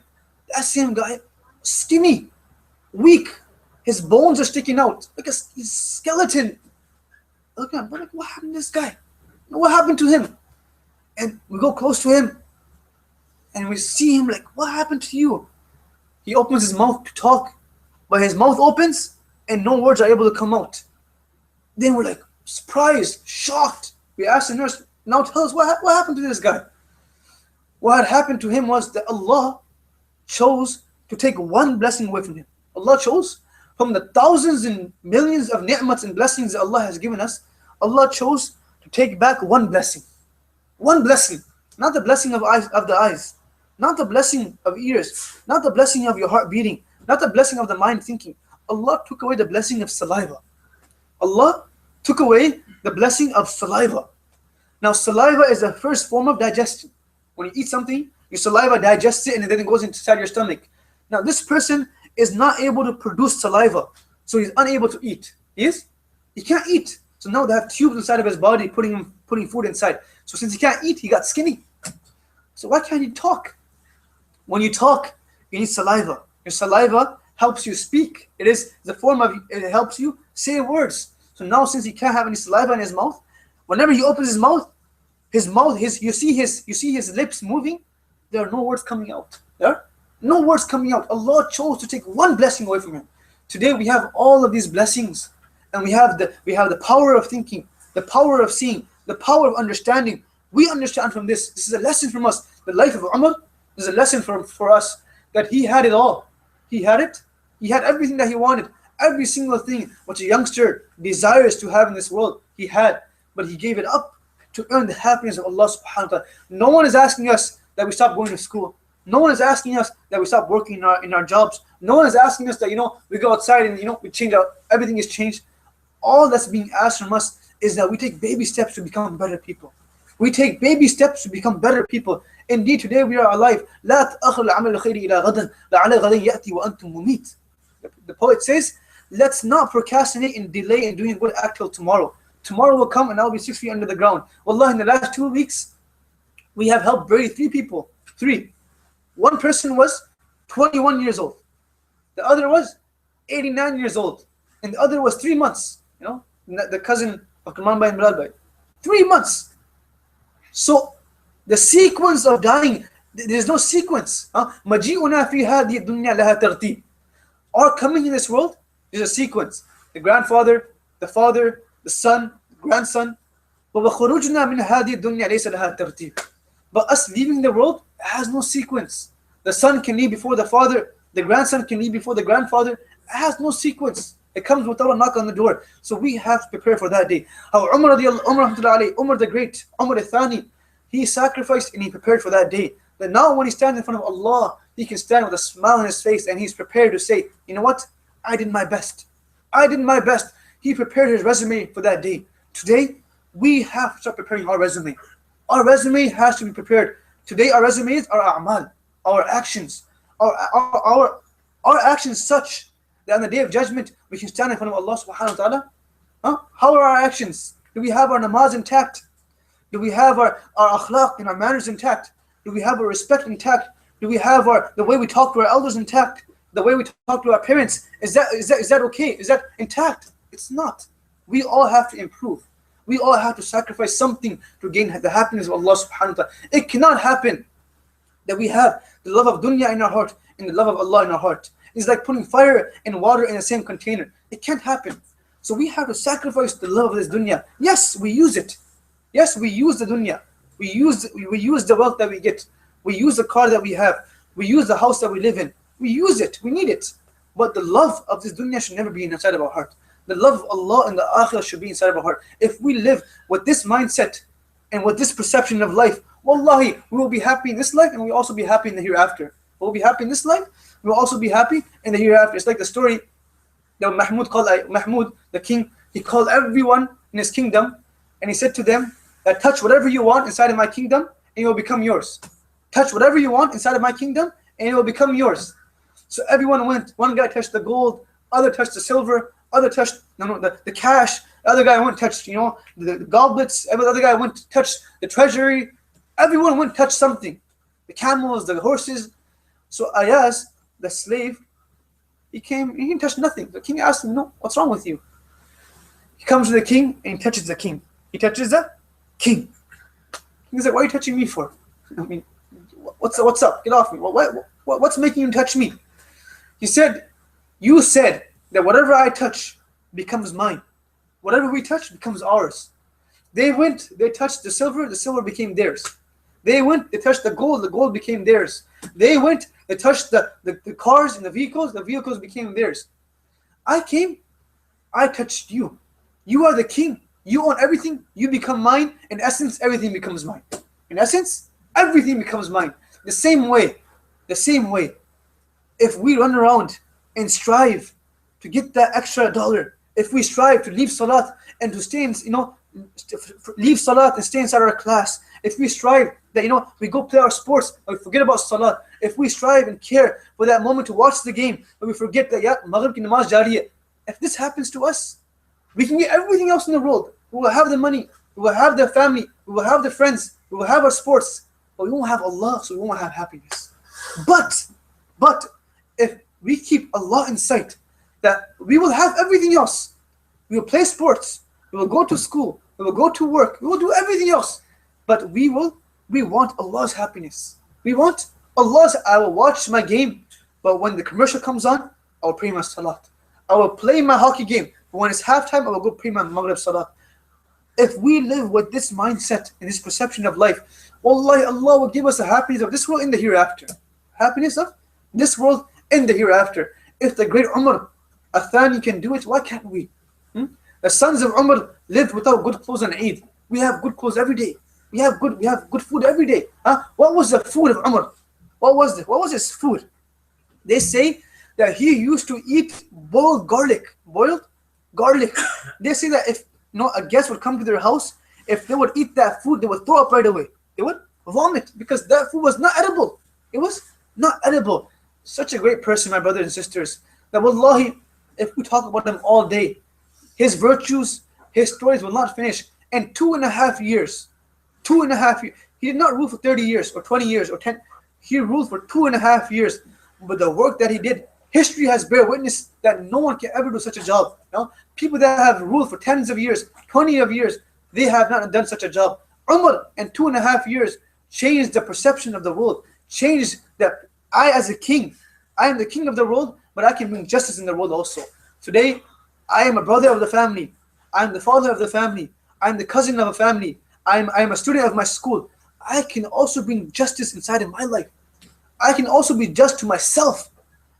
That same guy, skinny, weak. His bones are sticking out like a skeleton. Look at him. We're like, what happened to this guy? What happened to him? And we go close to him and we see him like, what happened to you? He opens his mouth to talk, but his mouth opens and no words are able to come out. Then we're like, surprised, shocked. We asked the nurse, now tell us what happened to this guy. What had happened to him was that Allah chose to take one blessing away from him. Allah chose from the thousands and millions of ni'mats and blessings that Allah has given us, Allah chose to take back one blessing. One blessing. Not the blessing of the eyes, not the blessing of ears, not the blessing of your heart beating, not the blessing of the mind thinking. Allah took away the blessing of saliva. Allah took away the blessing of saliva. Now saliva is the first form of digestion. When you eat something, your saliva digests it and then it goes inside your stomach. Now this person is not able to produce saliva, so he's unable to eat. He can't eat. So now they have tubes inside of his body putting food inside. So since he can't eat, he got skinny. So why can't he talk? When you talk, you need saliva. Your saliva helps you speak. It is the form of, it helps you say words. So now since he can't have any saliva in his mouth, whenever he opens his mouth, you see his lips moving, there are no words coming out. There are no words coming out. Allah chose to take one blessing away from him. Today we have all of these blessings, and we have the power of thinking, the power of seeing, the power of understanding. We understand from this. This is a lesson from us. The life of Umar is a lesson for us that he had it all. He had it. He had everything that he wanted. Every single thing which a youngster desires to have in this world, he had. But he gave it up to earn the happiness of Allah subhanahu wa ta'ala. No one is asking us that we stop going to school. No one is asking us that we stop working in our jobs. No one is asking us that, we go outside and, we change out. Everything is changed. All that's being asked from us is that we take baby steps to become better people. We take baby steps to become better people. Indeed, today we are alive. لا تأخر العمل الخير إلى غد لعل غد يأتي وأنتم مميت. The poet says, let's not procrastinate and delay in doing a good act till tomorrow. Tomorrow will come and I'll be 6 feet under the ground. Wallah, in the last 2 weeks, we have helped bury 3 people. 3. One person was 21 years old. The other was 89 years old. And the other was 3 months. The cousin of Kaman Bhai and Bilal Bhai. 3 months. So the sequence of dying, there's no sequence. مَجِيءُنَا فِي هَذِهِ الدُّنْيَا لَهَا تَرْتِيبٌ. Our coming in this world is a sequence. The grandfather, the father, the son, the grandson. وَخُرُوجُنَا مِنْ هَذِهِ الدُّنْيَا لَيْسَ لَهَا تَرْتِيبٌ. But us leaving the world has no sequence. The son can leave before the father. The grandson can leave before the grandfather. It has no sequence. It comes without a knock on the door. So we have to prepare for that day. How Umar the Great, Umar al-Thani, he sacrificed and he prepared for that day. That now when he stands in front of Allah, he can stand with a smile on his face and he's prepared to say, you know what? I did my best. I did my best. He prepared his resume for that day. Today, we have to start preparing our resume. Our resume has to be prepared. Today, our resumes are a'mal, our actions. Our actions such that on the day of judgment, we can stand in front of Allah subhanahu wa ta'ala. How are our actions? Do we have our namaz intact? Do we have our akhlaq and our manners intact? Do we have our respect intact? Do we have the way we talk to our elders intact? The way we talk to our parents, is that okay? Is that intact? It's not. We all have to improve. We all have to sacrifice something to gain the happiness of Allah subhanahu wa ta'ala. It cannot happen that we have the love of dunya in our heart and the love of Allah in our heart. It's like putting fire and water in the same container. It can't happen. So we have to sacrifice the love of this dunya. Yes, we use it. Yes, we use the dunya. We use the wealth that we get. We use the car that we have. We use the house that we live in. We use it. We need it. But the love of this dunya should never be inside of our heart. The love of Allah and the akhirah should be inside of our heart. If we live with this mindset and with this perception of life, wallahi, we will be happy in this life and we will also be happy in the hereafter. We'll be happy in this life, we will also be happy in the hereafter. It's like the story that Mahmud, the king, he called everyone in his kingdom and he said to them that touch whatever you want inside of my kingdom and it will become yours. Touch whatever you want inside of my kingdom and it will become yours. So everyone went. One guy touched the gold, other touched the silver, other touched the cash, the other guy went touched the goblets, every other guy went to touch the treasury. Everyone went to touch something. The camels, the horses. So Ayaz, the slave, he came, he didn't touch nothing. The king asked him, no, what's wrong with you? He comes to the king and he touches the king. He touches the king. He's like, what are you touching me for? I mean, what's up? Get off me. What's making you touch me? He said, you said that whatever I touch becomes mine. Whatever we touch becomes ours. They went, they touched the silver became theirs. They went, they touched the gold became theirs. They went, they touched the cars and the vehicles became theirs. I came, I touched you. You are the king. You own everything. You become mine. In essence, everything becomes mine. In essence, everything becomes mine. The same way, if we run around and strive to get that extra dollar, if we strive to leave salat and to stay in, leave salat and stay inside our class, if we strive that, we go play our sports and we forget about salat, if we strive and care for that moment to watch the game, but we forget that, Maghrib ki namaz jariyah, if this happens to us, we can get everything else in the world. We will have the money, we will have the family, we will have the friends, we will have our sports, but we won't have Allah, so we won't have happiness. But if we keep Allah in sight, that we will have everything else. We will play sports, we will go to school, we will go to work, we will do everything else. But we want Allah's happiness. We want Allah's, I will watch my game, but when the commercial comes on, I will pray my salat. I will play my hockey game, but when it's halftime, I will go pray my Maghrib salat. If we live with this mindset and this perception of life, wallahi, Allah will give us the happiness of this world in the hereafter. Happiness of this world in the hereafter. If the great Umar Athani can do it, why can't we? The sons of Umar lived without good clothes on Eid. We have good clothes every day. We have good food every day. What was the food of Umar? What was his food? They say that he used to eat boiled garlic. They say that if a guest would come to their house, if they would eat that food, they would throw up right away. They would vomit because that food was not edible. It was not edible. Such a great person, my brothers and sisters, that wallahi, if we talk about him all day, his virtues, his stories will not finish. And 2.5 years, he did not rule for 30 years or 20 years or 10. He ruled for 2.5 years. But the work that he did, history has bear witness that no one can ever do such a job. People that have ruled for tens of years, 20 of years, they have not done such a job. Umar, in 2.5 years, changed the perception of the world, changed that I as a king, I am the king of the world, but I can bring justice in the world also. Today, I am a brother of the family. I am the father of the family. I am the cousin of a family. I am a student of my school. I can also bring justice inside of my life. I can also be just to myself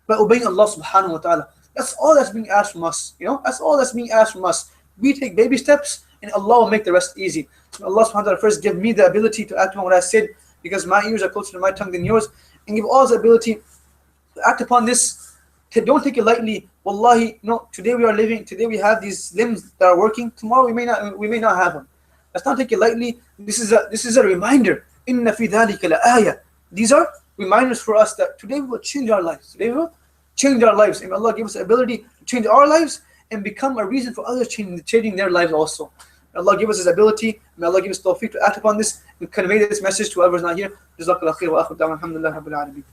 by obeying Allah subhanahu wa ta'ala. That's all that's being asked from us. That's all that's being asked from us. We take baby steps and Allah will make the rest easy. So Allah subhanahu wa ta'ala first give me the ability to act on what I said, because my ears are closer to my tongue than yours, and give all the ability to act upon this. Don't take it lightly. Wallahi, today we are living, today we have these limbs that are working, tomorrow we may not have them. Let's not take it lightly. This is a reminder. Inna fi dhalika la ayah. These are reminders for us that today we will change our lives. Today we will change our lives. And Allah give us the ability to change our lives and become a reason for others changing their lives also. May Allah give us His ability. May Allah give us tawfiq to act upon this and convey this message to whoever is not here. Jazakallah khair wa akhu da'wan alhamdulillah rabbil alameen.